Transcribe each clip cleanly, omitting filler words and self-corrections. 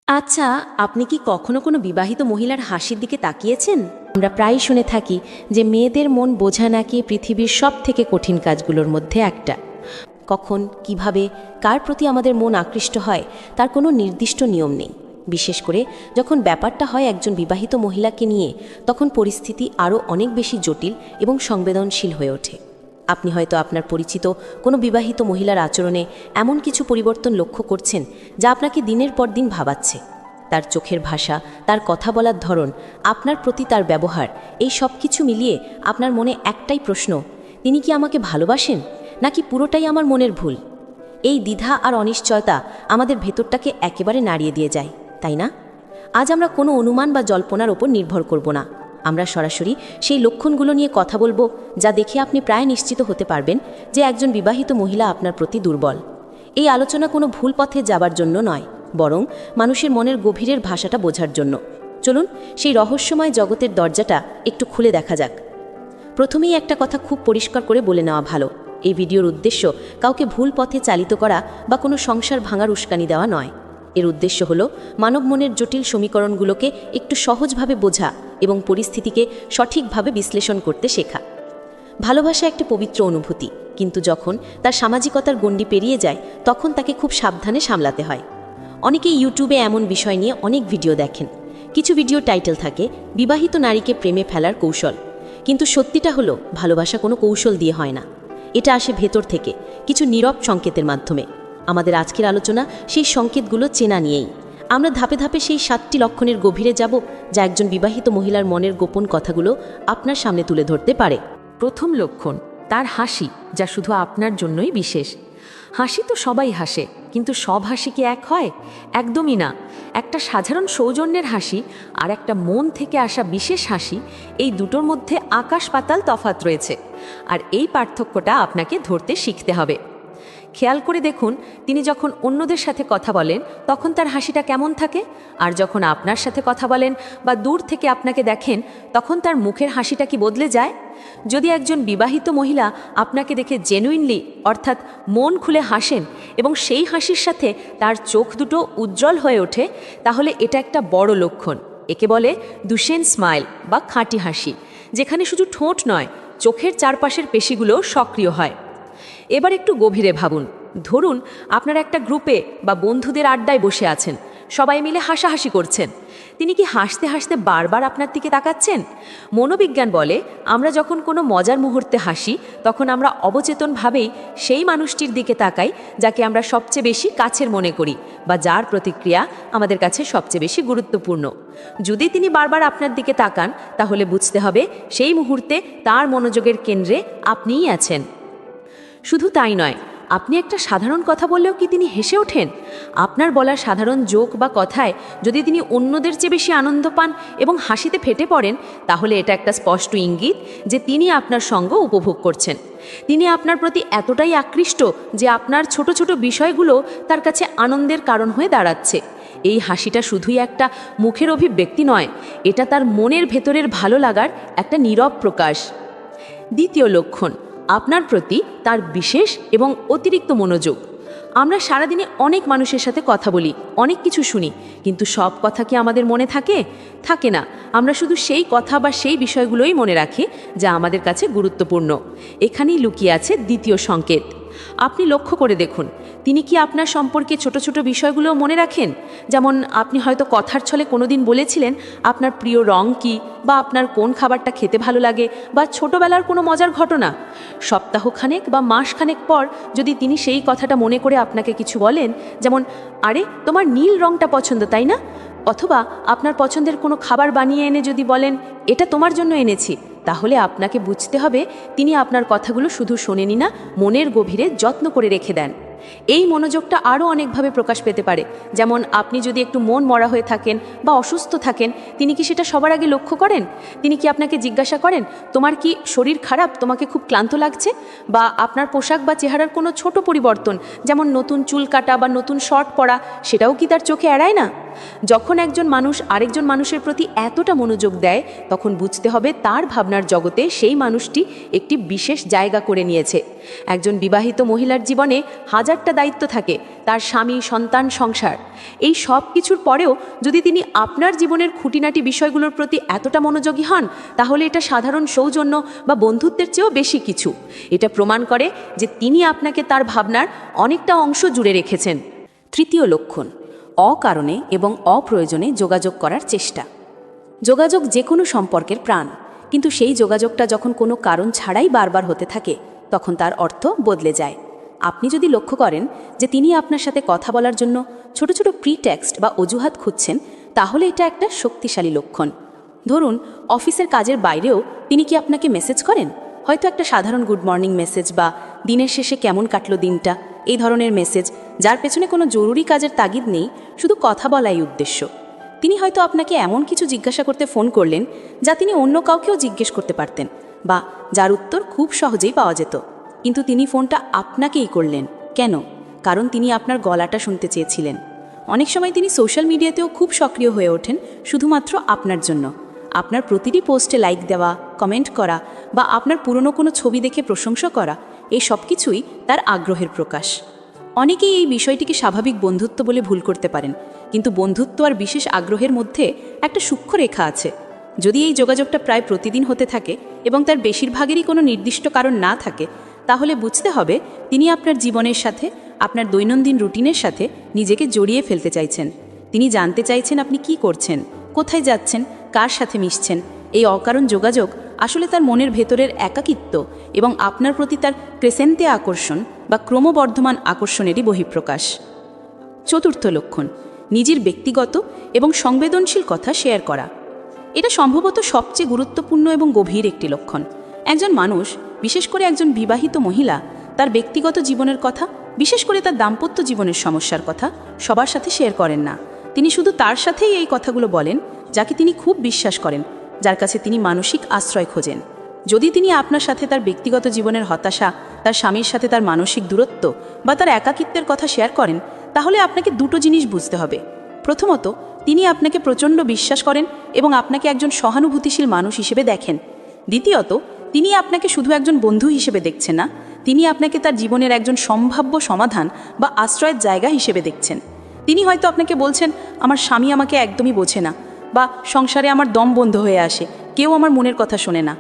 আচ্ছা, আপনি কি কখনো কোনো বিবাহিত মহিলার হাসির দিকে তাকিয়েছেন? আমরা প্রায়ই শুনে থাকি যে মেয়েদের মন বোঝা নাকি পৃথিবীর সবথেকে কঠিন কাজগুলোর মধ্যে একটা। কখন, কিভাবে, কার প্রতি আমাদের মন আকৃষ্ট হয় তার কোনো নির্দিষ্ট নিয়ম নেই। বিশেষ করে যখন ব্যাপারটা হয় একজন বিবাহিত মহিলাকে নিয়ে, তখন পরিস্থিতি আরও অনেক বেশি জটিল এবং সংবেদনশীল হয়ে ওঠে। আপনি হয়তো আপনার পরিচিত কোনো বিবাহিত মহিলার আচরণে এমন কিছু পরিবর্তন লক্ষ্য করছেন যা আপনাকে দিনের পর দিন ভাবাচ্ছে। তার চোখের ভাষা, তার কথা বলার ধরন, আপনার প্রতি তার ব্যবহার, এই সব কিছু মিলিয়ে আপনার মনে একটাই প্রশ্ন: তিনি কি আমাকে ভালোবাসেন, নাকি পুরোটাই আমার মনের ভুল? এই দ্বিধা আর অনিশ্চয়তা আমাদের ভেতরটাকে একেবারে নাড়িয়ে দিয়ে যায়, তাই না? আজ আমরা কোনো অনুমান বা জল্পনার ওপর নির্ভর করব না। আমরা সরাসরি সেই লক্ষণগুলো নিয়ে কথা বলবো, যা দেখে আপনি প্রায় নিশ্চিত হতে পারবেন যে একজন বিবাহিত মহিলা আপনার প্রতি দুর্বল। এই আলোচনা কোনো ভুল পথে যাবার জন্য নয়, বরং মানুষের মনের গভীরের ভাষাটা বোঝার জন্য। চলুন সেই রহস্যময় জগতের দরজাটা একটু খুলে দেখা যাক। প্রথমেই একটা কথা খুব পরিষ্কার করে বলে নেওয়া ভালো: এই ভিডিওর উদ্দেশ্য কাউকে ভুল পথে চালিত করা বা কোনো সংসার ভাঙার উস্কানি দেওয়া নয়। এর উদ্দেশ্য হলো মানব মনের জটিল সমীকরণগুলোকে একটু সহজভাবে বোঝা এবং পরিস্থিতিকে সঠিকভাবে বিশ্লেষণ করতে শেখা। ভালোবাসা একটা পবিত্র অনুভূতি, কিন্তু যখন তার সামাজিকতার গণ্ডি পেরিয়ে যায়, তখন তাকে খুব সাবধানে সামলাতে হয়। অনেকেই ইউটিউবে এমন বিষয় নিয়ে অনেক ভিডিও দেখেন। কিছু ভিডিও টাইটেল থাকে বিবাহিত নারীকে প্রেমে ফেলার কৌশল। কিন্তু সত্যিটা হলো, ভালোবাসা কোনো কৌশল দিয়ে হয় না। এটা আসে ভেতর থেকে, কিছু নীরব সংকেতের মাধ্যমে। আমাদের আজকের আলোচনা সেই সংকেতগুলো চেনা নিয়েই। আমরা ধাপে ধাপে সেই 7টি লক্ষণের গভীরে যাব, যা একজন বিবাহিত মহিলার মনের গোপন কথাগুলো আপনার সামনে তুলে ধরতে পারে। প্রথম লক্ষণ, তার হাসি, যা শুধু আপনার জন্যই বিশেষ। হাসি তো সবাই হাসে, কিন্তু সব হাসি কি এক হয়? একদমই না। একটা সাধারণ সৌজন্যের হাসি আর একটা মন থেকে আসা বিশেষ হাসি, এই দুটোর মধ্যে আকাশ পাতাল তফাৎ রয়েছে। আর এই পার্থক্যটা আপনাকে ধরতে শিখতে হবে। খেয়াল করে দেখুন, তিনি যখন অন্যদের সাথে কথা বলেন তখন তার হাসিটা কেমন থাকে, আর যখন আপনার সাথে কথা বলেন বা দূর থেকে আপনাকে দেখেন তখন তার মুখের হাসিটা কি বদলে যায়? যদি একজন বিবাহিত মহিলা আপনাকে দেখে জেনুইনলি, অর্থাৎ মন খুলে হাসেন এবং সেই হাসির সাথে তার চোখ দুটো উজ্জ্বল হয়ে ওঠে, তাহলে এটা একটা বড় লক্ষণ। একে বলে দুশেন স্মাইল বা খাঁটি হাসি, যেখানে শুধু ঠোঁট নয়, চোখের চারপাশের পেশিগুলো সক্রিয় হয়। এবার একটু গভীরে ভাবুন। ধরুন আপনার একটা গ্রুপে বা বন্ধুদের আড্ডায় বসে আছেন, সবাই মিলে হাসাহাসি করছেন। তিনি কি হাসতে হাসতে বারবার আপনার দিকে তাকাচ্ছেন? মনোবিজ্ঞান বলে, আমরা যখন কোনো মজার মুহূর্তে হাসি, তখন আমরা অবচেতনভাবেই সেই মানুষটির দিকে তাকাই যাকে আমরা সবচেয়ে বেশি কাছের মনে করি বা যার প্রতিক্রিয়া আমাদের কাছে সবচেয়ে বেশি গুরুত্বপূর্ণ। যদি তিনি বারবার আপনার দিকে তাকান, তাহলে বুঝতে হবে সেই মুহূর্তে তার মনোযোগের কেন্দ্রে আপনিই আছেন। শুধু তাই নয়, আপনি একটা সাধারণ কথা বললেও কি তিনি হেসে ওঠেন? আপনার বলা সাধারণ জোক বা কথায় যদি তিনি অন্যদের চেয়ে বেশি আনন্দ পান এবং হাসিতে ফেটে পড়েন, তাহলে এটা একটা স্পষ্ট ইঙ্গিত যে তিনি আপনার সঙ্গ উপভোগ করছেন। তিনি আপনার প্রতি এতটাই আকৃষ্ট যে আপনার ছোট ছোট বিষয়গুলো তার কাছে আনন্দের কারণ হয়ে দাঁড়াচ্ছে। এই হাসিটা শুধুই একটা মুখের অভিব্যক্তি নয়, এটা তার মনের ভেতরের ভালো লাগার একটা নীরব প্রকাশ। দ্বিতীয় লক্ষণ, আপনার প্রতি তার বিশেষ এবং অতিরিক্ত মনোযোগ। আমরা সারাদিনে অনেক মানুষের সাথে কথা বলি, অনেক কিছু শুনি, কিন্তু সব কথা কি আমাদের মনে থাকে? থাকে না। আমরা শুধু সেই কথা বা সেই বিষয়গুলোই মনে রাখি যা আমাদের কাছে গুরুত্বপূর্ণ। এখানেই লুকিয়ে আছে দ্বিতীয় সংকেত। আপনি লক্ষ্য করে দেখুন, তিনি কি আপনার সম্পর্কে ছোট ছোট বিষয়গুলো মনে রাখেন? যেমন আপনি হয়তো কথার ছলে কোনোদিন বলেছিলেন আপনার প্রিয় রং কী, বা আপনার কোন খাবারটা খেতে ভালো লাগে, বা ছোটবেলার কোনো মজার ঘটনা। সপ্তাহখানেক বা মাসখানেক পর যদি তিনি সেই কথাটা মনে করে আপনাকে কিছু বলেন, যেমন আরে তোমার নীল রংটা পছন্দ তাই না, অথবা আপনার পছন্দের কোনো খাবার বানিয়ে এনে যদি বলেন এটা তোমার জন্য এনেছি, তাহলে আপনাকে বুঝতে হবে তিনি আপনার কথাগুলো শুধু শোনেনি না, মনের গভীরে যত্ন করে রেখে দেন। এই মনোযোগটা আরও অনেকভাবে প্রকাশ পেতে পারে। যেমন আপনি যদি একটু মন মরা হয়ে থাকেন বা অসুস্থ থাকেন, তিনি কি সেটা সবার আগে লক্ষ্য করেন? তিনি কি আপনাকে জিজ্ঞাসা করেন তোমার কি শরীর খারাপ, তোমাকে খুব ক্লান্ত লাগছে? বা আপনার পোশাক বা চেহারার কোনো ছোট পরিবর্তন, যেমন নতুন চুল কাটা বা নতুন শর্ট পরা, সেটাও কি তার চোখে এড়ায় না? যখন একজন মানুষ আরেকজন মানুষের প্রতি এতটা মনোযোগ দেয় তখন বুঝতে হবে তার ভাবনার জগতে সেই মানুষটি একটি বিশেষ জায়গা করে নিয়েছে। একজন বিবাহিত মহিলার জীবনে হাজারটা দায়িত্ব থাকে, তার স্বামী, সন্তান, সংসার। এই সব কিছুর পরেও যদি তিনি আপনার জীবনের খুঁটিনাটি বিষয়গুলোর প্রতি এতটা মনোযোগী হন, তাহলে এটা সাধারণ সৌজন্য বা বন্ধুত্বের চেয়েও বেশি কিছু। এটা প্রমাণ করে যে তিনি আপনাকে তার ভাবনার অনেকটা অংশ জুড়ে রেখেছেন। তৃতীয় লক্ষণ, অকারণে এবং অপ্রয়োজনে যোগাযোগ করার চেষ্টা। যোগাযোগ যে কোনো সম্পর্কের প্রাণ, কিন্তু সেই যোগাযোগটা যখন কোনো কারণ ছাড়াই বারবার হতে থাকে তখন তার অর্থ বদলে যায়। আপনি যদি লক্ষ্য করেন যে তিনি আপনার সাথে কথা বলার জন্য ছোট ছোট প্রিটেক্সট বা অজুহাত খুঁজছেন, তাহলে এটা একটা শক্তিশালী লক্ষণ। ধরুন, অফিসের কাজের বাইরেও তিনি কি আপনাকে মেসেজ করেন, হয়তো একটা সাধারণ গুড মর্নিং মেসেজ বা দিনের শেষে কেমন কাটলো দিনটা, এই ধরনের মেসেজ, যার পেছনে কোনো জরুরি কাজের তাগিদ নেই, শুধু কথা বলাই উদ্দেশ্য। তিনি হয়তো আপনাকে এমন কিছু জিজ্ঞাসা করতে ফোন করলেন যা তিনি অন্য কাউকেও জিজ্ঞেস করতে পারতেন বা যার উত্তর খুব সহজেই পাওয়া যেত, কিন্তু তিনি ফোনটা আপনাকেই করলেন। কেন? কারণ তিনি আপনার গলাটা শুনতে চেয়েছিলেন। অনেক সময় তিনি সোশ্যাল মিডিয়াতেও খুব সক্রিয় হয়ে ওঠেন শুধুমাত্র আপনার জন্য। আপনার প্রতিটি পোস্টে লাইক দেওয়া, কমেন্ট করা বা আপনার পুরনো কোনো ছবি দেখে প্রশংসা করা, এই সব কিছুই তার আগ্রহের প্রকাশ। অনেকেই এই বিষয়টিকে স্বাভাবিক বন্ধুত্ব বলে ভুল করতে পারেন, কিন্তু বন্ধুত্ব আর বিশেষ আগ্রহের মধ্যে একটা সূক্ষ্ম রেখা আছে। যদি এই যোগাযোগটা প্রায় প্রতিদিন হতে থাকে এবং তার বেশিরভাগেরই কোনো নির্দিষ্ট কারণ না থাকে, তাহলে বুঝতে হবে তিনি আপনার জীবনের সাথে, আপনার দৈনন্দিন রুটিনের সাথে নিজেকে জড়িয়ে ফেলতে চাইছেন। তিনি জানতে চাইছেন আপনি কি করছেন, কোথায় যাচ্ছেন, কার সাথে মিশছেন। এই অকারণ যোগাযোগ আসলে তার মনের ভেতরের একাকিত্ব এবং আপনার প্রতি তার ক্রেসেন্তে আকর্ষণ বা ক্রমবর্ধমান আকর্ষণেরই বহিঃপ্রকাশ। চতুর্থ লক্ষণ, নিজের ব্যক্তিগত এবং সংবেদনশীল কথা শেয়ার করা। এটা সম্ভবত সবচেয়ে গুরুত্বপূর্ণ এবং গভীর একটি লক্ষণ। একজন মানুষ, বিশেষ করে একজন বিবাহিত মহিলা, তার ব্যক্তিগত জীবনের কথা, বিশেষ করে তার দাম্পত্য জীবনের সমস্যার কথা সবার সাথে শেয়ার করেন না। তিনি শুধু তার সাথেই এই কথাগুলো বলেন যাকে তিনি খুব বিশ্বাস করেন, যার কাছে তিনি মানসিক আশ্রয় খোঁজেন। যদি তিনি আপনার সাথে তার ব্যক্তিগত জীবনের হতাশা, তার স্বামীর সাথে তার মানসিক দূরত্ব বা তার একাকিত্বের কথা শেয়ার করেন, তাহলে আপনাকে দুটো জিনিস বুঝতে হবে। প্রথমত, তিনি আপনাকে প্রচণ্ড বিশ্বাস করেন এবং আপনাকে একজন সহানুভূতিশীল মানুষ হিসেবে দেখেন। দ্বিতীয়ত, তিনি আপনাকে শুধু একজন বন্ধু হিসেবে দেখছেন না, তিনি আপনাকে তার জীবনের একজন সম্ভাব্য সমাধান বা আশ্রয়ের জায়গা হিসেবে দেখছেন। তিনি হয়তো আপনাকে বলছেন, আমার স্বামী আমাকে একদমই বোঝে না, বা সংসারে আমার দম বন্ধ হয়ে আসে, কেউ আমার মনের কথা শোনে না।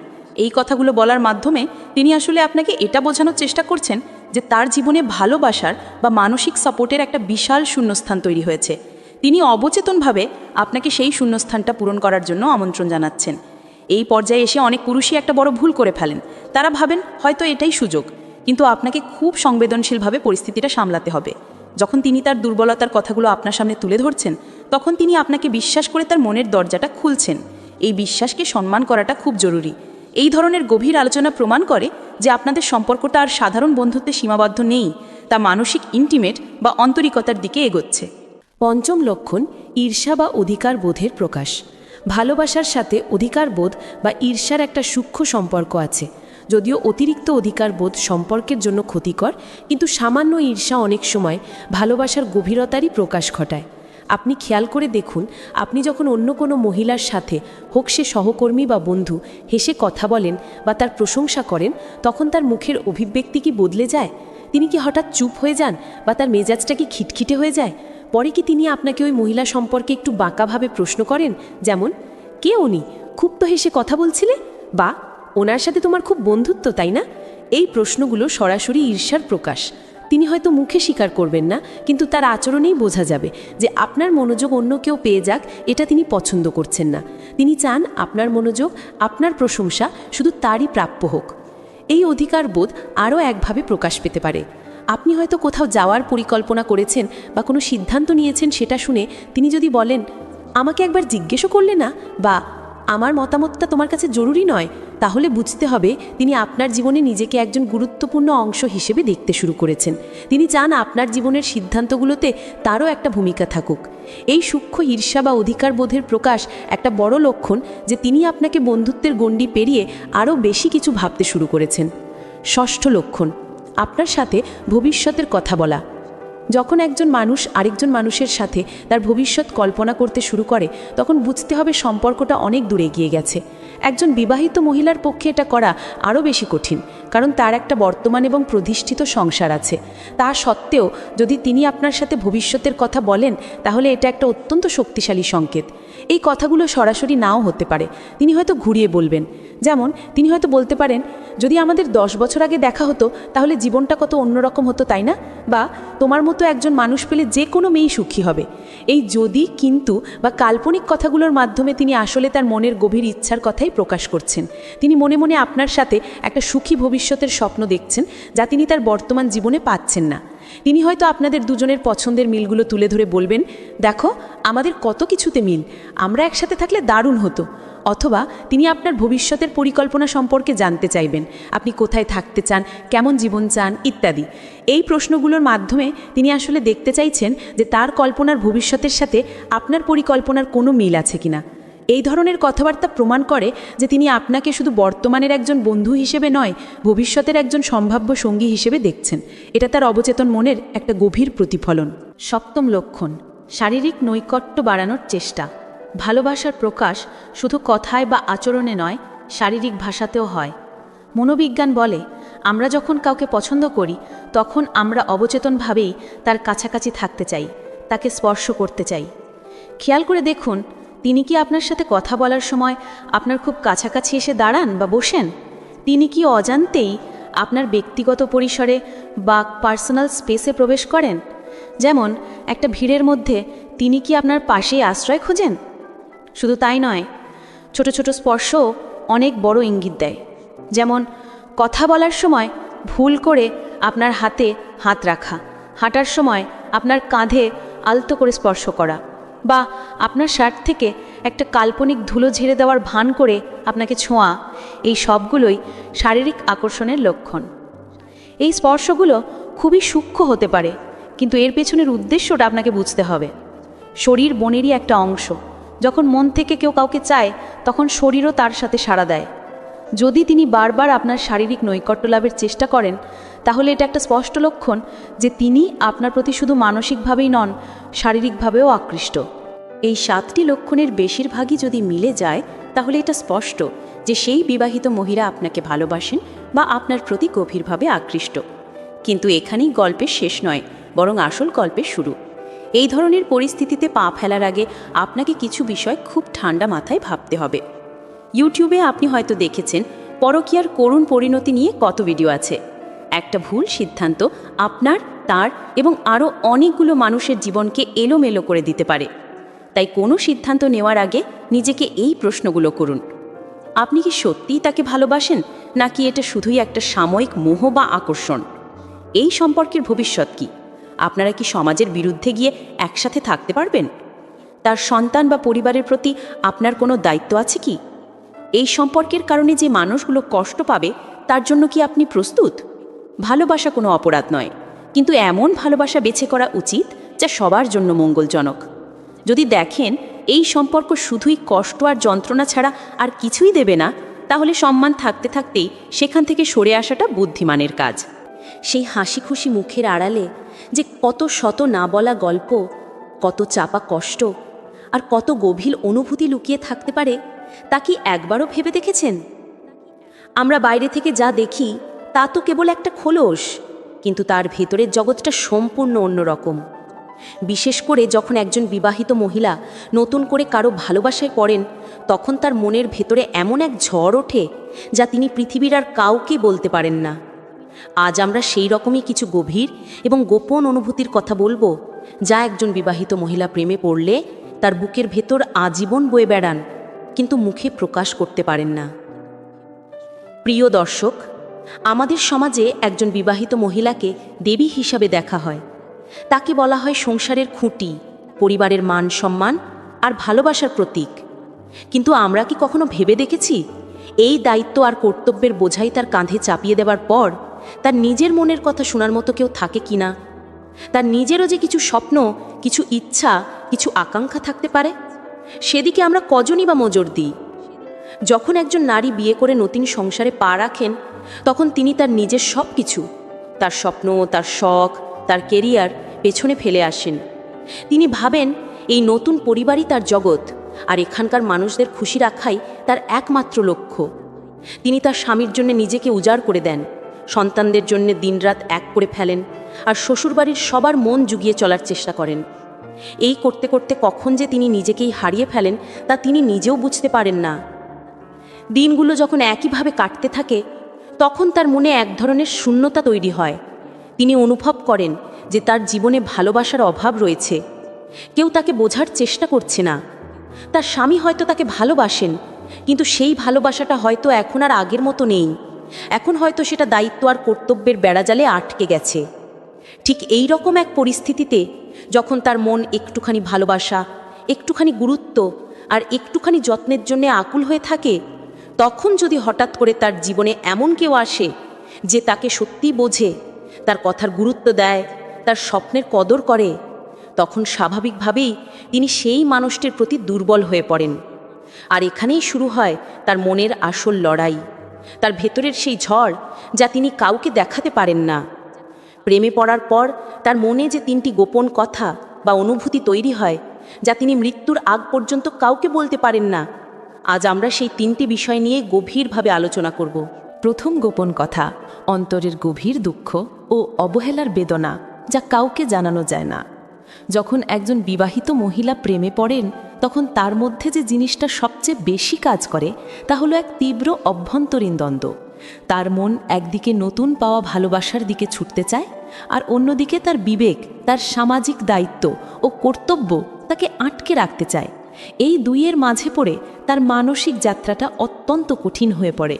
এই কথাগুলো বলার মাধ্যমে তিনি আসলে আপনাকে এটা বোঝানোর চেষ্টা করছেন যে তার জীবনে ভালোবাসার বা মানসিক সাপোর্টের একটা বিশাল শূন্যস্থান তৈরি হয়েছে। তিনি অবচেতনভাবে আপনাকে সেই শূন্যস্থানটা পূরণ করার জন্য আমন্ত্রণ জানাচ্ছেন। এই পর্যায়ে এসে অনেক পুরুষই একটা বড় ভুল করে ফেলেন। তারা ভাবেন হয়তো এটাই সুযোগ, কিন্তু আপনাকে খুব সংবেদনশীলভাবে পরিস্থিতিটা সামলাতে হবে। যখন তিনি তার দুর্বলতার কথাগুলো আপনার সামনে তুলে ধরছেন, তখন তিনি আপনাকে বিশ্বাস করে তার মনের দরজাটা খুলছেন। এই বিশ্বাসকে সম্মান করাটা খুব জরুরি। এই ধরনের গভীর আলোচনা প্রমাণ করে যে আপনাদের সম্পর্কটা আর সাধারণ বন্ধুত্বে সীমাবদ্ধ নেই, তা মানসিক ইন্টিমেট বা আন্তরিকতার দিকে এগোচ্ছে। পঞ্চম লক্ষণ, ঈর্ষা বা অধিকার বোধের প্রকাশ। ভালোবাসার সাথে অধিকার বোধ বা ঈর্ষার একটা সূক্ষ্ম সম্পর্ক আছে। যদিও অতিরিক্ত অধিকার বোধ সম্পর্কের জন্য ক্ষতিকর, কিন্তু সামান্য ঈর্ষা অনেক সময় ভালোবাসার গভীরতারই প্রকাশ ঘটায়। আপনি খেয়াল করে দেখুন, আপনি যখন অন্য কোনো মহিলার সাথে, হোক সে সহকর্মী বা বন্ধু, হেসে কথা বলেন বা তার প্রশংসা করেন, তখন তার মুখের অভিব্যক্তি কি বদলে যায়? তিনি কি হঠাৎ চুপ হয়ে যান বা তার মেজাজটা কি খিটখিটে হয়ে যায়? পরে কি তিনি আপনাকে ওই মহিলা সম্পর্কে একটু বাঁকাভাবে প্রশ্ন করেন, যেমন, কে উনি, খুব তো হেসে কথা বলছিলে, বা ওনার সাথে তোমার খুব বন্ধুত্ব, তাই না? এই প্রশ্নগুলো সরাসরি ঈর্ষার প্রকাশ। তিনি হয়তো মুখে স্বীকার করবেন না, কিন্তু তার আচরণেই বোঝা যাবে যে আপনার মনোযোগ অন্য কেউ পেয়ে যাক এটা তিনি পছন্দ করছেন না। তিনি চান আপনার মনোযোগ, আপনার প্রশংসা শুধু তারই প্রাপ্য হোক। এই অধিকার বোধ আরও একভাবে প্রকাশ পেতে পারে। আপনি হয়তো কোথাও যাওয়ার পরিকল্পনা করেছেন বা কোনো সিদ্ধান্ত নিয়েছেন, সেটা শুনে তিনি যদি বলেন, আমাকে একবার জিজ্ঞেসও করলে না, বা আমার মতামতটা তোমার কাছে জরুরি নয়, তাহলে বুঝতে হবে তিনি আপনার জীবনে নিজেকে একজন গুরুত্বপূর্ণ অংশ হিসেবে দেখতে শুরু করেছেন। তিনি চান আপনার জীবনের সিদ্ধান্তগুলোতে তারও একটা ভূমিকা থাকুক। এই সূক্ষ্ম ঈর্ষা বা অধিকার বোধের প্রকাশ একটা বড় লক্ষণ যে তিনি আপনাকে বন্ধুত্বের গণ্ডি পেরিয়ে আরও বেশি কিছু ভাবতে শুরু করেছেন। ষষ্ঠ লক্ষণ, আপনার সাথে ভবিষ্যতের কথা বলা। যখন একজন মানুষ আরেকজন মানুষের সাথে তার ভবিষ্যৎ কল্পনা করতে শুরু করে তখন বুঝতে হবে সম্পর্কটা অনেক দূরে এগিয়ে গেছে। একজন বিবাহিত মহিলার পক্ষে এটা করা আরও বেশি কঠিন, কারণ তার একটা বর্তমান এবং প্রতিষ্ঠিত সংসার আছে। তা সত্ত্বেও যদি তিনি আপনার সাথে ভবিষ্যতের কথা বলেন তাহলে এটা একটা অত্যন্ত শক্তিশালী সংকেত। এই কথাগুলো সরাসরি নাও হতে পারে, তিনি হয়তো ঘুরিয়ে বলবেন। যেমন তিনি হয়তো বলতে পারেন, যদি আমাদের 10 বছর আগে দেখা হতো তাহলে জীবনটা কত অন্যরকম হতো, তাই না? বা তোমার মতো একজন মানুষ পেলে যে কোনো মেয়েই সুখী হবে। এই যদি, কিন্তু বা কাল্পনিক কথাগুলোর মাধ্যমে তিনি আসলে তার মনের গভীর ইচ্ছার কথাই প্রকাশ করছেন। তিনি মনে মনে আপনার সাথে একটা সুখী ভবিষ্যতের স্বপ্ন দেখছেন, যা তিনি তার বর্তমান জীবনে পাচ্ছেন না। তিনি হয়তো আপনাদের দুজনের পছন্দের মিলগুলো তুলে ধরে বলবেন, দেখো আমাদের কত কিছুতে মিল, আমরা একসাথে থাকলে দারুণ হতো। অথবা তিনি আপনার ভবিষ্যতের পরিকল্পনা সম্পর্কে জানতে চাইবেন, আপনি কোথায় থাকতে চান, কেমন জীবন চান ইত্যাদি। এই প্রশ্নগুলোর মাধ্যমে তিনি আসলে দেখতে চাইছেন যে তার কল্পনার ভবিষ্যতের সাথে আপনার পরিকল্পনার কোনো মিল আছে কিনা। এই ধরনের কথাবার্তা প্রমাণ করে যে তিনি আপনাকে শুধু বর্তমানের একজন বন্ধু হিসেবে নয়, ভবিষ্যতের একজন সম্ভাব্য সঙ্গী হিসেবে দেখছেন। এটা তার অবচেতন মনের একটা গভীর প্রতিফলন। 7ম লক্ষণ, শারীরিক নৈকট্য বাড়ানোর চেষ্টা। ভালোবাসার প্রকাশ শুধু কথায় বা আচরণে নয়, শারীরিক ভাষাতেও হয়। মনোবিজ্ঞান বলে, আমরা যখন কাউকে পছন্দ করি তখন আমরা অবচেতনভাবেই তার কাছাকাছি থাকতে চাই, তাকে স্পর্শ করতে চাই। খেয়াল করে দেখুন, তিনি কি আপনার সাথে কথা বলার সময় আপনার খুব কাছাকাছি এসে দাঁড়ান বা বসেন? তিনি কি অজান্তেই আপনার ব্যক্তিগত পরিসরে বা পার্সোনাল স্পেসে প্রবেশ করেন? যেমন একটা ভিড়ের মধ্যে তিনি কি আপনার পাশেই আশ্রয় খোঁজেন? শুধু তাই নয়, ছোট ছোট স্পর্শও অনেক বড় ইঙ্গিত দেয়। যেমন কথা বলার সময় ভুল করে আপনার হাতে হাত রাখা, হাঁটার সময় আপনার কাঁধে আলতো করে স্পর্শ করা, বা আপনার শার্ট থেকে একটা কাল্পনিক ধুলো ঝেড়ে দেওয়ার ভান করে আপনাকে ছোঁয়া, এই সবগুলোই শারীরিক আকর্ষণের লক্ষণ। এই স্পর্শগুলো খুবই সূক্ষ্ম হতে পারে, কিন্তু এর পেছনের উদ্দেশ্যটা আপনাকে বুঝতে হবে। শরীর মনেরই একটা অংশ। যখন মন থেকে কেউ কাউকে চায় তখন শরীরও তার সাথে সাড়া দেয়। যদি তিনি বারবার আপনার শারীরিক নৈকট্য লাভের চেষ্টা করেন তাহলে এটা একটা স্পষ্ট লক্ষণ যে তিনি আপনার প্রতি শুধু মানসিকভাবেই নন, শারীরিকভাবেও আকৃষ্ট। এই 7টি লক্ষণের বেশিরভাগই যদি মিলে যায় তাহলে এটা স্পষ্ট যে সেই বিবাহিত মহিলা আপনাকে ভালোবাসেন বা আপনার প্রতি গভীরভাবে আকৃষ্ট। কিন্তু এখানেই গল্পের শেষ নয়, বরং আসল গল্পের শুরু। এই ধরনের পরিস্থিতিতে পা ফেলার আগে আপনাকে কিছু বিষয় খুব ঠান্ডা মাথায় ভাবতে হবে। ইউটিউবে আপনি হয়তো দেখেছেন পরকীয়ার করুণ পরিণতি নিয়ে কত ভিডিও আছে। একটা ভুল সিদ্ধান্ত আপনার, তার এবং আরও অনেকগুলো মানুষের জীবনকে এলোমেলো করে দিতে পারে। তাই কোনো সিদ্ধান্ত নেওয়ার আগে নিজেকে এই প্রশ্নগুলো করুন। আপনি কি সত্যিই তাকে ভালোবাসেন, নাকি এটা শুধুই একটা সাময়িক মোহ বা আকর্ষণ? এই সম্পর্কের ভবিষ্যৎ কি? আপনারা কি সমাজের বিরুদ্ধে গিয়ে একসাথে থাকতে পারবেন? তার সন্তান বা পরিবারের প্রতি আপনার কোনো দায়িত্ব আছে কি? এই সম্পর্কের কারণে যে মানুষগুলো কষ্ট পাবে তার জন্য কি আপনি প্রস্তুত? ভালোবাসা কোনো অপরাধ নয়, কিন্তু এমন ভালোবাসা বেছে করা উচিত যা সবার জন্য মঙ্গলজনক। যদি দেখেন এই সম্পর্ক শুধুই কষ্ট আর যন্ত্রণা ছাড়া আর কিছুই দেবে না, তাহলে সম্মান থাকতে থাকতেই সেখান থেকে সরে আসাটা বুদ্ধিমানের কাজ। সেই হাসি খুশি মুখের আড়ালে যে কত শত না বলা গল্প, কত চাপা কষ্ট আর কত গভীর অনুভূতি লুকিয়ে থাকতে পারে, তা কি একবারও ভেবে দেখেছেন? আমরা বাইরে থেকে যা দেখি তা তো কেবল একটা খোলস, কিন্তু তার ভেতরের জগৎটা সম্পূর্ণ অন্যরকম। বিশেষ করে যখন একজন বিবাহিত মহিলা নতুন করে কারো ভালোবাসায় পড়েন, তখন তার মনের ভেতরে এমন এক ঝড় ওঠে যা তিনি পৃথিবীর আর কাউকে বলতে পারেন না। আজ আমরা সেই রকমই কিছু গভীর এবং গোপন অনুভূতির কথা বলবো, যা একজন বিবাহিত মহিলা প্রেমে পড়লে তার বুকের ভেতর আজীবন বয়ে বেড়ান, কিন্তু মুখে প্রকাশ করতে পারেন না। প্রিয় দর্শক, আমাদের সমাজে একজন বিবাহিত মহিলাকে দেবী হিসাবে দেখা হয়। তাকে বলা হয় সংসারের খুঁটি, পরিবারের মান সম্মান আর ভালোবাসার প্রতীক। কিন্তু আমরা কি কখনো ভেবে দেখেছি এই দায়িত্ব আর কর্তব্যের বোঝাই তার কাঁধে চাপিয়ে দেওয়ার পর তার নিজের মনের কথা শোনার মতো কেউ থাকে কিনা? তার নিজেরও যে কিছু স্বপ্ন, কিছু ইচ্ছা, কিছু আকাঙ্ক্ষা থাকতে পারে, সেদিকে আমরা কজনই বা নজর দিই? যখন একজন নারী বিয়ে করে নতুন সংসারে পা রাখেন, তখন তিনি তার নিজের সব কিছু, তার স্বপ্ন, তার শখ, তার কেরিয়ার পেছনে ফেলে আসেন। তিনি ভাবেন এই নতুন পরিবারই তার জগৎ, আর এখানকার মানুষদের খুশি রাখাই তার একমাত্র লক্ষ্য। তিনি তার স্বামীর জন্য নিজেকে উজাড় করে দেন, সন্তানদের জন্য দিনরাত এক করে ফেলেন, আর শ্বশুরবাড়ির সবার মন জুগিয়ে চলার চেষ্টা করেন। এই করতে করতে কখন যে তিনি নিজেকেই হারিয়ে ফেলেন তা তিনি নিজেও বুঝতে পারেন না। দিনগুলো যখন একইভাবে কাটতে থাকে তখন তার মনে এক ধরনের শূন্যতা তৈরি হয়। তিনি অনুভব করেন যে তার জীবনে ভালোবাসার অভাব রয়েছে। কেউ তাকে বোঝার চেষ্টা করছে না। তার স্বামী হয়তো তাকে ভালোবাসেন, কিন্তু সেই ভালোবাসাটা হয়তো এখন আর আগের মতো নেই। এখন হয়তো সেটা দায়িত্ব আর কর্তব্যের বেড়াজালে আটকে গেছে। ঠিক এই রকম এক পরিস্থিতিতে যখন তার মন একটুখানি ভালোবাসা, একটুখানি গুরুত্ব আর একটুখানি যত্নের জন্য আকুল হয়ে থাকে, তখন যদি হঠাৎ করে তার জীবনে এমন কেউ আসে যে তাকে সত্যিই বোঝে, তার কথার গুরুত্ব দেয়, তার স্বপ্নের কদর করে, তখন স্বাভাবিকভাবেই তিনি সেই মানুষটির প্রতি দুর্বল হয়ে পড়েন। আর এখানেই শুরু হয় তার মনের আসল লড়াই, তার ভেতরের সেই ঝড় যা তিনি কাউকে দেখাতে পারেন না। প্রেমে পড়ার পর তার মনে যে 3টি গোপন কথা বা অনুভূতি তৈরি হয়, যা তিনি মৃত্যুর আগ পর্যন্ত কাউকে বলতে পারেন না, আজ আমরা সেই 3টি বিষয় নিয়ে গভীরভাবে আলোচনা করব। প্রথম গোপন কথা, অন্তরের গভীর দুঃখ ও অবহেলার বেদনা যা কাউকে জানানো যায় না। যখন একজন বিবাহিত মহিলা প্রেমে পড়েন তখন তার মধ্যে যে জিনিসটা সবচেয়ে বেশি কাজ করে তা হলো এক তীব্র অভ্যন্তরীণ দ্বন্দ্ব। তার মন একদিকে নতুন পাওয়া ভালোবাসার দিকে ছুটতে চায়, আর অন্যদিকে তার বিবেক, তার সামাজিক দায়িত্ব ও কর্তব্য তাকে আটকে রাখতে চায়। এই দুইয়ের মাঝে পড়ে তার মানসিক যাত্রাটা অত্যন্ত কঠিন হয়ে পড়ে।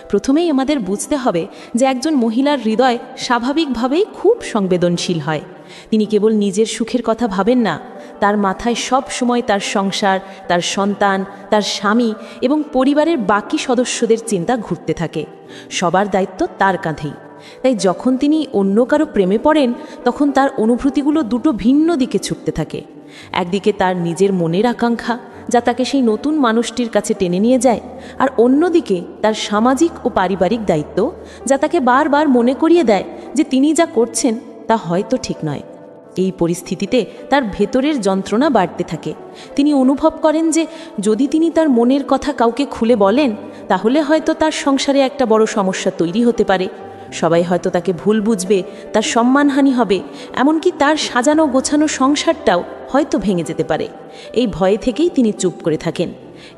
প্রথমেই আমাদের বুঝতে হবে যে একজন মহিলার হৃদয় স্বাভাবিকভাবেই খুব সংবেদনশীল হয়। তিনি কেবল নিজের সুখের কথা ভাবেন না, তার মাথায় সব সময় তার সংসার, তার সন্তান, তার স্বামী এবং পরিবারের বাকি সদস্যদের চিন্তা ঘুরতে থাকে। সবার দায়িত্ব তার কাঁধেই। তাই যখন তিনি অন্য কারো প্রেমে পড়েন তখন তার অনুভূতিগুলো দুটো ভিন্ন দিকে ছুটতে থাকে। একদিকে তার নিজের মনের আকাঙ্ক্ষা যা তাকে সেই নতুন মানুষটির কাছে টেনে নিয়ে যায়, আর অন্যদিকে তার সামাজিক ও পারিবারিক দায়িত্ব যা তাকে বারবার মনে করিয়ে দেয় যে তিনি যা করছেন তা হয়তো ঠিক নয়। এই পরিস্থিতিতে তার ভেতরের যন্ত্রণা বাড়তে থাকে। তিনি অনুভব করেন যে যদি তিনি তার মনের কথা কাউকে খুলে বলেন তাহলে হয়তো তার সংসারে একটা বড় সমস্যা তৈরি হতে পারে। সবাই হয়তো তাকে ভুল বুঝবে, তার সম্মানহানি হবে, এমনকি তার সাজানো গোছানো সংসারটাও হয়তো ভেঙে যেতে পারে। এই ভয় থেকেই তিনি চুপ করে থাকেন।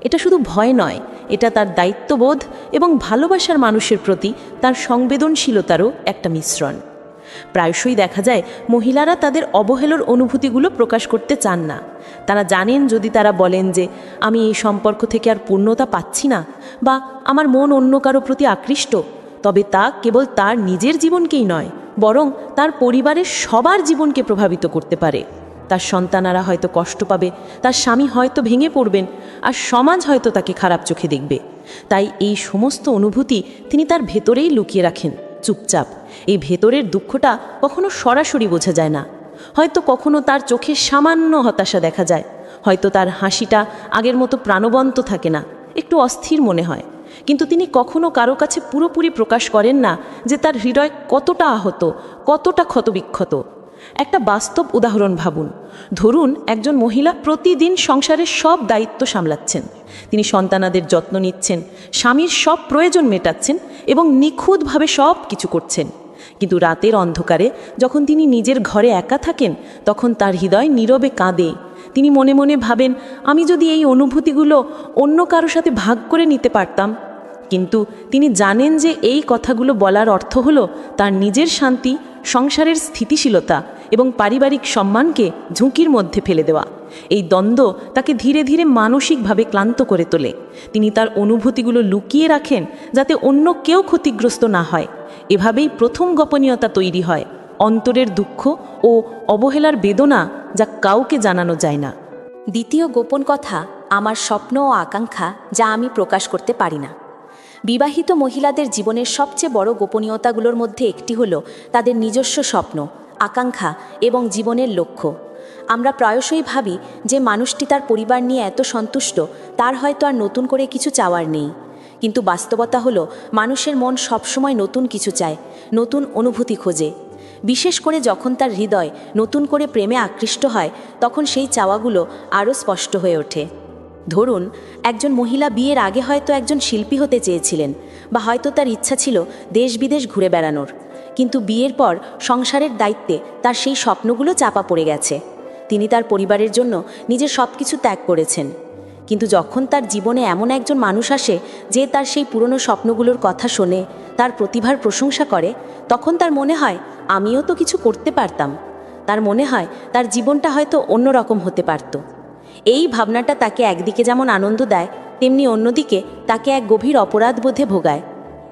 এটা শুধু ভয় নয়, এটা তার দায়িত্ববোধ এবং ভালোবাসার মানুষের প্রতি তার সংবেদনশীলতারও একটা মিশ্রণ। প্রায়শই দেখা যায় মহিলারা তাদের অবহেলার অনুভূতিগুলো প্রকাশ করতে চান না। তারা জানেন যদি তারা বলেন যে আমি এই সম্পর্ক থেকে আর পূর্ণতা পাচ্ছি না, বা আমার মন অন্য কারো প্রতি আকৃষ্ট, তবে তা কেবল তার নিজের জীবনকেই নয়, বরং তার পরিবারের সবার জীবনকে প্রভাবিত করতে পারে। তার সন্তানারা হয়তো কষ্ট পাবে, তার স্বামী হয়তো ভেঙে পড়বেন, আর সমাজ হয়তো তাকে খারাপ চোখে দেখবে। তাই এই সমস্ত অনুভূতি তিনি তার ভেতরেই লুকিয়ে রাখেন চুপচাপ। এই ভেতরের দুঃখটা কখনো সরাসরি বোঝা যায় না। হয়তো কখনো তার চোখে সামান্য হতাশা দেখা যায়, হয়তো তার হাসিটা আগের মতো প্রাণবন্ত থাকে না, একটু অস্থির মনে হয়। কিন্তু তিনি কখনো কারো কাছে পুরোপুরি প্রকাশ করেন না যে তার হৃদয় কতটা আহত, কতটা ক্ষতবিক্ষত। একটা বাস্তব উদাহরণ ভাবুন। ধরুন একজন মহিলা প্রতিদিন সংসারের সব দায়িত্ব সামলাচ্ছেন। তিনি সন্তানাদের যত্ন নিচ্ছেন, স্বামীর সব প্রয়োজন মেটাচ্ছেন এবং নিখুঁতভাবে সব কিছু করছেন। কিন্তু রাতের অন্ধকারে যখন তিনি নিজের ঘরে একা থাকেন তখন তার হৃদয় নীরবে কাঁদে। তিনি মনে মনে ভাবেন, আমি যদি এই অনুভূতিগুলো অন্য কারো সাথে ভাগ করে নিতে পারতাম। কিন্তু তিনি জানেন যে এই কথাগুলো বলার অর্থ হলো তার নিজের শান্তি, সংসারের স্থিতিশীলতা এবং পারিবারিক সম্মানকে ঝুঁকির মধ্যে ফেলে দেওয়া। এই দ্বন্দ্ব তাকে ধীরে ধীরে মানসিকভাবে ক্লান্ত করে তোলে। তিনি তার অনুভূতিগুলো লুকিয়ে রাখেন যাতে অন্য কেউ ক্ষতিগ্রস্ত না হয়। এভাবেই প্রথম গোপনীয়তা তৈরি হয়, অন্তরের দুঃখ ও অবহেলার বেদনা যা কাউকে জানানো যায় না। দ্বিতীয় গোপন কথা, আমার স্বপ্ন ও আকাঙ্ক্ষা যা আমি প্রকাশ করতে পারি না। বিবাহিত মহিলাদের জীবনের সবচেয়ে বড় গোপনীয়তাগুলোর মধ্যে একটি হলো তাদের নিজস্ব স্বপ্ন, আকাঙ্ক্ষা এবং জীবনের লক্ষ্য। আমরা প্রায়শই ভাবি যে মানুষটি তার পরিবার নিয়ে এত সন্তুষ্ট, তার হয়তো আর নতুন করে কিছু চাওয়ার নেই। কিন্তু বাস্তবতা হলো মানুষের মন সবসময় নতুন কিছু চায়, নতুন অনুভূতি খোঁজে। বিশেষ করে যখন তার হৃদয় নতুন করে প্রেমে আকৃষ্ট হয়, তখন সেই চাওয়াগুলো আরও স্পষ্ট হয়ে ওঠে। ধরুন, একজন মহিলা বিয়ের আগে হয়তো একজন শিল্পী হতে চেয়েছিলেন, বা হয়তো তার ইচ্ছা ছিল দেশ বিদেশ ঘুরে বেড়ানোর, কিন্তু বিয়ের পর সংসারের দায়িত্বে তার সেই স্বপ্নগুলো চাপা পড়ে গেছে। তিনি তার পরিবারের জন্য নিজের সব কিছু ত্যাগ করেছেন। কিন্তু যখন তার জীবনে এমন একজন মানুষ আসে যে তার সেই পুরনো স্বপ্নগুলোর কথা শোনে, তার প্রতিভার প্রশংসা করে, তখন তার মনে হয় আমিও তো কিছু করতে পারতাম। তার মনে হয় তার জীবনটা হয়তো অন্যরকম হতে পারত। এই ভাবনাটা তাকে একদিকে যেমন আনন্দ দেয়, তেমনি অন্যদিকে তাকে এক গভীর অপরাধবোধে ভোগায়।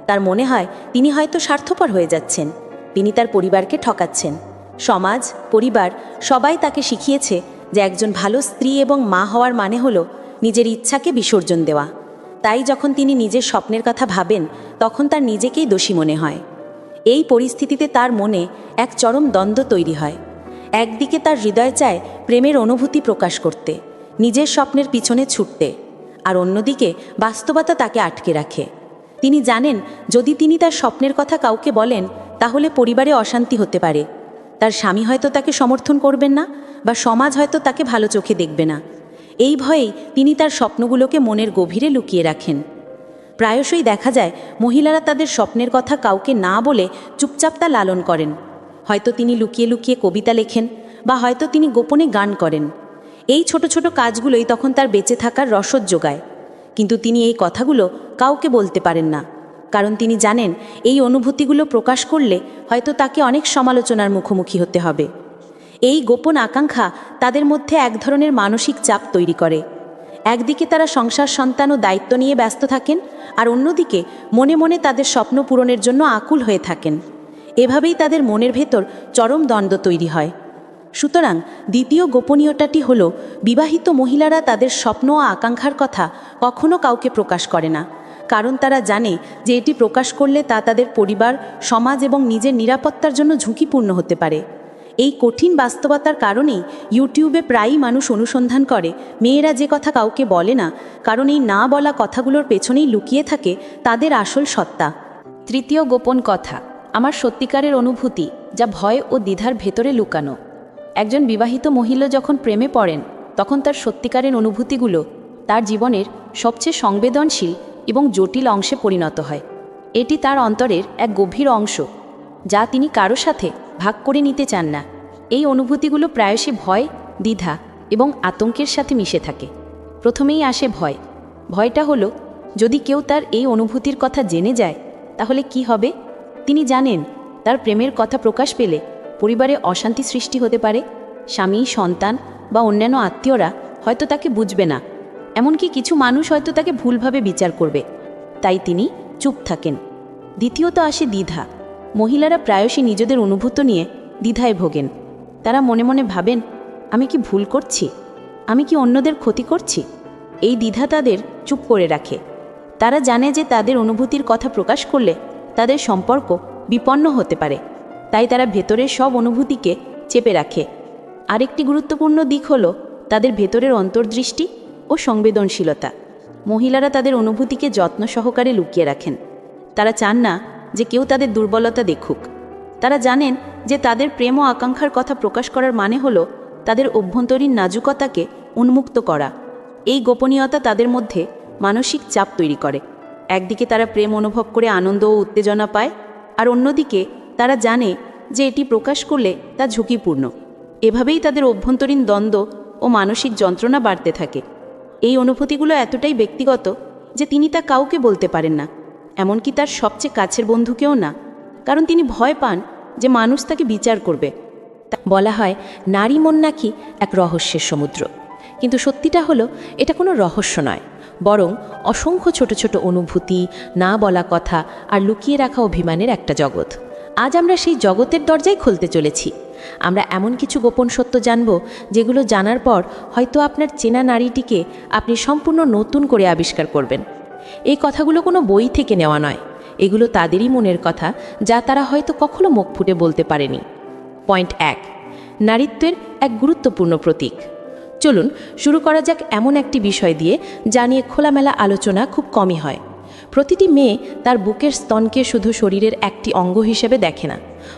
তার মনে হয় তিনি হয়তো স্বার্থপর হয়ে যাচ্ছেন, তিনি তার পরিবারকে ঠকাচ্ছেন। সমাজ, পরিবার সবাই তাকে শিখিয়েছে যে একজন ভালো স্ত্রী এবং মা হওয়ার মানে হলো নিজের ইচ্ছাকে বিসর্জন দেওয়া। তাই যখন তিনি নিজের স্বপ্নের কথা ভাবেন, তখন তার নিজেকেই দোষী মনে হয়। এই পরিস্থিতিতে তার মনে এক চরম দ্বন্দ্ব তৈরি হয়। একদিকে তার হৃদয় চায় প্রেমের অনুভূতি প্রকাশ করতে, নিজের স্বপ্নের পিছনে ছুটতে, আর অন্যদিকে বাস্তবতা তাকে আটকে রাখে। তিনি জানেন যদি তিনি তার স্বপ্নের কথা কাউকে বলেন, তাহলে পরিবারে অশান্তি হতে পারে। তার স্বামী হয়তো তাকে সমর্থন করবেন না, বা সমাজ হয়তো তাকে ভালো চোখে দেখবে না। এই ভয়েই তিনি তার স্বপ্নগুলোকে মনের গভীরে লুকিয়ে রাখেন। প্রায়শই দেখা যায় মহিলারা তাদের স্বপ্নের কথা কাউকে না বলে চুপচাপ তা লালন করেন। হয়তো তিনি লুকিয়ে লুকিয়ে কবিতা লেখেন, বা হয়তো তিনি গোপনে গান করেন। এই ছোট ছোট কাজগুলোই তখন তার বেঁচে থাকার রসদ যোগায়। কিন্তু তিনি এই কথাগুলো কাউকে বলতে পারেন না, কারণ তিনি জানেন এই অনুভূতিগুলো প্রকাশ করলে হয়তো তাকে অনেক সমালোচনার মুখোমুখি হতে হবে। এই গোপন আকাঙ্ক্ষা তাদের মধ্যে এক ধরনের মানসিক চাপ তৈরি করে। একদিকে তারা সংসার, সন্তান ও দায়িত্ব নিয়ে ব্যস্ত থাকেন, আর অন্যদিকে মনে মনে তাদের স্বপ্ন পূরণের জন্য আকুল হয়ে থাকেন। এভাবেই তাদের মনের ভেতর চরম দ্বন্দ্ব তৈরি হয়। সুতরাং দ্বিতীয় গোপনীয়তাটি হল, বিবাহিত মহিলারা তাদের স্বপ্ন ও আকাঙ্ক্ষার কথা কখনো কাউকে প্রকাশ করে না, কারণ তারা জানে যে এটি প্রকাশ করলে তা তাদের পরিবার, সমাজ এবং নিজের নিরাপত্তার জন্য ঝুঁকিপূর্ণ হতে পারে। এই কঠিন বাস্তবতার কারণেই ইউটিউবে প্রায়ই মানুষ অনুসন্ধান করে মেয়েরা যে কথা কাউকে বলে না, কারণ এই না বলা কথাগুলোর পেছনেই লুকিয়ে থাকে তাদের আসল সত্তা। তৃতীয় গোপন কথা, আমার সত্যিকারের অনুভূতি, যা ভয় ও দ্বিধার ভেতরে লুকানো। একজন বিবাহিত মহিলা যখন প্রেমে পড়েন, তখন তার সত্যিকারের অনুভূতিগুলো তার জীবনের সবচেয়ে সংবেদনশীল এবং জটিল অংশে পরিণত হয়। এটি তার অন্তরের এক গভীর অংশ, যা তিনি কারো সাথে ভাগ করে নিতে চান না। এই অনুভূতিগুলো প্রায়শই ভয়, দ্বিধা এবং আতঙ্কের সাথে মিশে থাকে। প্রথমেই আসে ভয়। ভয়টা হলো, যদি কেউ তার এই অনুভূতির কথা জেনে যায়, তাহলে কি হবে? তিনি জানেন তার প্রেমের কথা প্রকাশ পেলে পরিবারে অশান্তি সৃষ্টি হতে পারে। স্বামী, সন্তান বা অন্যান্য আত্মীয়রা হয়তো তাকে বুঝবে না, এমনকি কিছু মানুষ হয়তো তাকে ভুলভাবে বিচার করবে। তাই তিনি চুপ থাকেন। দ্বিতীয়ত আসে দ্বিধা। মহিলারা প্রায়শই নিজেদের অনুভূতি নিয়ে দ্বিধায় ভোগেন। তারা মনে মনে ভাবেন, আমি কি ভুল করছি? আমি কি অন্যদের ক্ষতি করছি? এই দ্বিধা তাদের চুপ করে রাখে। তারা জানে যে তাদের অনুভূতির কথা প্রকাশ করলে তাদের সম্পর্ক বিপন্ন হতে পারে, তাই তারা ভেতরের সব অনুভূতিকে চেপে রাখে। আরেকটি গুরুত্বপূর্ণ দিক হলো তাদের ভেতরের অন্তর্দৃষ্টি ও সংবেদনশীলতা। মহিলারা তাদের অনুভূতিকে যত্ন সহকারে লুকিয়ে রাখেন। তারা চান না যে কেউ তাদের দুর্বলতা দেখুক। তারা জানেন যে তাদের প্রেম ও আকাঙ্ক্ষার কথা প্রকাশ করার মানে হলো তাদের অভ্যন্তরীণ নাজুকতাকে উন্মুক্ত করা। এই গোপনীয়তা তাদের মধ্যে মানসিক চাপ তৈরি করে। একদিকে তারা প্রেম অনুভব করে আনন্দ ও উত্তেজনা পায়, আর অন্যদিকে তারা জানে যে এটি প্রকাশ করলে তা ঝুঁকিপূর্ণ। এভাবেই তাদের অভ্যন্তরীণ দ্বন্দ্ব ও মানসিক যন্ত্রণা বাড়তে থাকে। এই অনুভূতিগুলো এতটাই ব্যক্তিগত যে তিনি তা কাউকে বলতে পারেন না, এমনকি তার সবচেয়ে কাছের বন্ধুকেও না, কারণ তিনি ভয় পান যে মানুষ তাকে বিচার করবে। বলা হয় নারী মন নাকি এক রহস্যের সমুদ্র, কিন্তু সত্যিটা হলো এটা কোনো রহস্য নয়, বরং অসংখ্য ছোট ছোট অনুভূতি, না বলা কথা আর লুকিয়ে রাখা অভিমানের একটা জগৎ। আজ আমরা সেই জগতের দরজায় খুলতে চলেছি। আমরা এমন কিছু গোপন সত্য জানব যেগুলো জানার পর হয়তো আপনার চেনা নারীটিকে আপনি সম্পূর্ণ নতুন করে আবিষ্কার করবেন। এই কথাগুলো কোনো বই থেকে নেওয়া নয়, এগুলো তাদেরই মনের কথা, যা তারা হয়তো কখনো মুখ ফুটে বলতে পারেনি। পয়েন্ট 1, নারীত্বের এক গুরুত্বপূর্ণ প্রতীক। চলুন শুরু করা যাক এমন একটি বিষয় দিয়ে যা নিয়ে খোলামেলা আলোচনা খুব কমই হয়। প্রতিটি মেয়ে তার বুকের স্তনকে শুধু শরীরের একটি অঙ্গ হিসেবে দেখে না,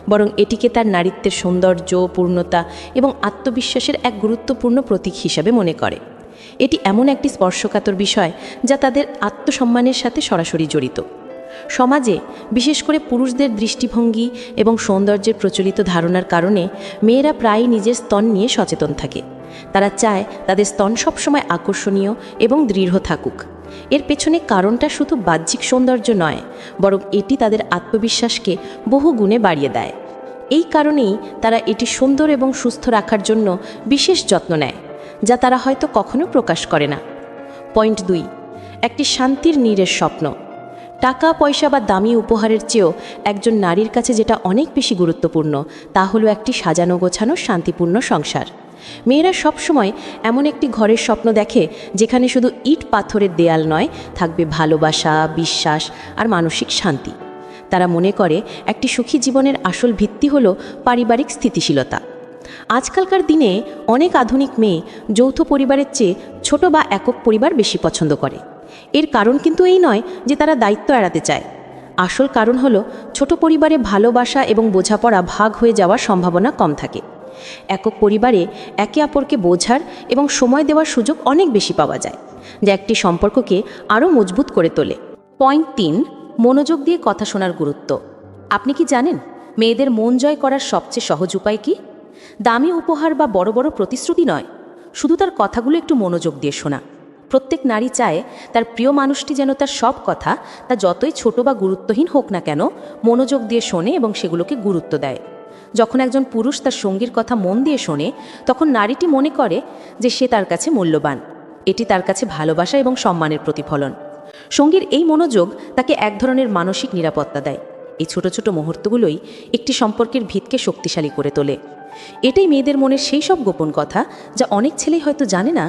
বরং এটিকে তার নারীত্বের সৌন্দর্য, পূর্ণতা এবং আত্মবিশ্বাসের এক গুরুত্বপূর্ণ প্রতীক হিসাবে মনে করে। এটি এমন একটি স্পর্শকাতর বিষয় যা তাদের আত্মসম্মানের সাথে সরাসরি জড়িত। সমাজে বিশেষ করে পুরুষদের দৃষ্টিভঙ্গি এবং সৌন্দর্যের প্রচলিত ধারণার কারণে মেয়েরা প্রায়ই নিজের স্তন নিয়ে সচেতন থাকে। তারা চায় তাদের স্তন সবসময় আকর্ষণীয় এবং দৃঢ় থাকুক। এর পেছনে কারণটা শুধু বাহ্যিক সৌন্দর্য নয়, বরং এটি তাদের আত্মবিশ্বাসকে বহু গুণে বাড়িয়ে দেয়। এই কারণেই তারা এটি সুন্দর এবং সুস্থ রাখার জন্য বিশেষ যত্ন নেয়, যা তারা হয়তো কখনো প্রকাশ করে না। পয়েন্ট 2, একটি শান্তির নীড়ের স্বপ্ন। টাকা পয়সা বা দামি উপহারের চেয়েও একজন নারীর কাছে যেটা অনেক বেশি গুরুত্বপূর্ণ তা হলো একটি সাজানো গোছানো শান্তিপূর্ণ সংসার। মেয়েরা সবসময় এমন একটি ঘরের স্বপ্ন দেখে যেখানে শুধু ইট পাথরের দেয়াল নয়, থাকবে ভালোবাসা, বিশ্বাস আর মানসিক শান্তি। তারা মনে করে একটি সুখী জীবনের আসল ভিত্তি হলো পারিবারিক স্থিতিশীলতা। আজকালকার দিনে অনেক আধুনিক মেয়ে যৌথ পরিবারের চেয়ে ছোট বা একক পরিবার বেশি পছন্দ করে। এর কারণ কিন্তু এই নয় যে তারা দায়িত্ব এড়াতে চায়। আসল কারণ হলো ছোট পরিবারে ভালোবাসা এবং বোঝাপড়া ভাগ হয়ে যাওয়ার সম্ভাবনা কম থাকে। একক পরিবারে একে অপরকে বোঝার এবং সময় দেওয়ার সুযোগ অনেক বেশি পাওয়া যায়, যা একটি সম্পর্ককে আরও মজবুত করে তোলে। পয়েন্ট 3, মনোযোগ দিয়ে কথা শোনার গুরুত্ব। আপনি কি জানেন মেয়েদের মন জয় করার সবচেয়ে সহজ উপায় কি? দামি উপহার বা বড় বড় প্রতিশ্রুতি নয়, শুধু তার কথাগুলো একটু মনোযোগ দিয়ে শোনা। প্রত্যেক নারী চায় তার প্রিয় মানুষটি যেন তার সব কথা, তা যতই ছোট বা গুরুত্বহীন হোক না কেন, মনোযোগ দিয়ে শোনে এবং সেগুলোকে গুরুত্ব দেয়। যখন একজন পুরুষ তার সঙ্গীর কথা মন দিয়ে শোনে, তখন নারীটি মনে করে যে সে তার কাছে মূল্যবান। এটি তার কাছে ভালোবাসা এবং সম্মানের প্রতিফলন। সঙ্গীর এই মনোযোগ তাকে এক ধরনের মানসিক নিরাপত্তা দেয়। এই ছোট ছোট মুহূর্তগুলোই একটি সম্পর্কের ভিতকে শক্তিশালী করে তোলে। এটাই মেয়েদের মনের সেই সব গোপন কথা যা অনেক ছেলেই হয়তো জানে না,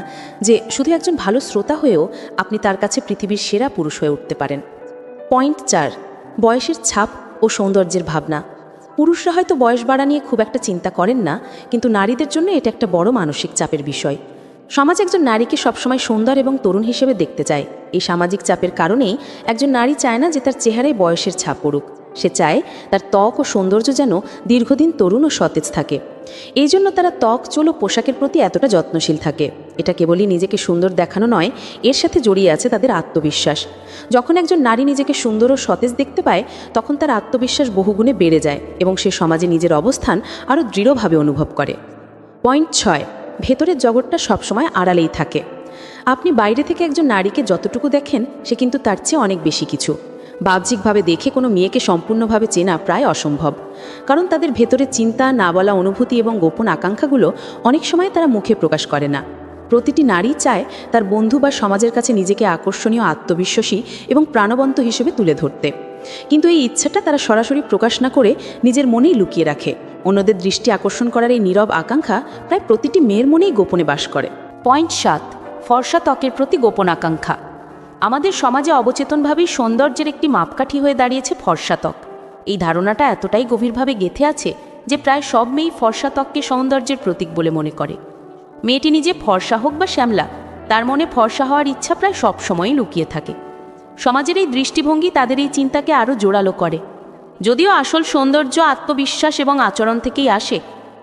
যে শুধু একজন ভালো শ্রোতা হয়েও আপনি তার কাছে পৃথিবীর সেরা পুরুষ হয়ে উঠতে পারেন। পয়েন্ট 4, বয়সের ছাপ ও সৌন্দর্যের ভাবনা। পুরুষরা হয়তো বয়স বাড়া নিয়ে খুব একটা চিন্তা করেন না, কিন্তু নারীদের জন্য এটা একটা বড় মানসিক চাপের বিষয়। সমাজ একজন নারীকে সবসময় সুন্দর এবং তরুণ হিসেবে দেখতে চায়। এই সামাজিক চাপের কারণেই একজন নারী চায় না যে তার চেহারায় বয়সের ছাপ পড়ুক। সে চায় তার ত্বক ও সৌন্দর্য যেন দীর্ঘদিন তরুণ ও সতেজ থাকে। এই জন্য তারা ত্বক, চুল ও পোশাকের প্রতি এতটা যত্নশীল থাকে। এটা কেবলই নিজেকে সুন্দর দেখানো নয়, এর সাথে জড়িয়ে আছে তাদের আত্মবিশ্বাস। যখন একজন নারী নিজেকে সুন্দর ও সতেজ দেখতে পায়, তখন তার আত্মবিশ্বাস বহুগুণে বেড়ে যায় এবং সে সমাজে নিজের অবস্থান আরও দৃঢ়ভাবে অনুভব করে। পয়েন্ট 6, ভেতরের জগৎটা সবসময় আড়ালেই থাকে। আপনি বাইরে থেকে একজন নারীকে যতটুকু দেখেন, সে কিন্তু তার চেয়ে অনেক বেশি কিছু। বাহ্যিকভাবে দেখে কোনো মেয়েকে সম্পূর্ণভাবে চেনা প্রায় অসম্ভব, কারণ তাদের ভেতরের চিন্তা, না বলা অনুভূতি এবং গোপন আকাঙ্ক্ষাগুলো অনেক সময় তারা মুখে প্রকাশ করে না। প্রতিটি নারী চায় তার বন্ধু বা সমাজের কাছে নিজেকে আকর্ষণীয়, আত্মবিশ্বাসী এবং প্রাণবন্ত হিসেবে তুলে ধরতে, কিন্তু এই ইচ্ছাটা তারা সরাসরি প্রকাশ না করে নিজের মনেই লুকিয়ে রাখে। অন্যদের দৃষ্টি আকর্ষণ করার এই নীরব আকাঙ্ক্ষা প্রায় প্রতিটি মেয়ের মনেই গোপনে বাস করে। পয়েন্ট 7, ফর্সা ত্বকের প্রতি গোপন আকাঙ্ক্ষা। আমাদের সমাজে অবচেতনভাবেই সৌন্দর্যের একটি মাপকাঠি হয়ে দাঁড়িয়েছে ফর্সা ত্বক। এই ধারণাটা এতটাই গভীরভাবে গেঁথে আছে যে প্রায় সব মেয়েই ফর্সা ত্বককে সৌন্দর্যের প্রতীক বলে মনে করে। মেয়েটি নিজে ফর্সা হোক বা শ্যামলা, তার মনে ফর্সা হওয়ার ইচ্ছা প্রায় সব সময়ই লুকিয়ে থাকে। সমাজের এই দৃষ্টিভঙ্গি তাদের এই চিন্তাকে আরও জোরালো করে। যদিও আসল সৌন্দর্য আত্মবিশ্বাস এবং আচরণ থেকেই আসে,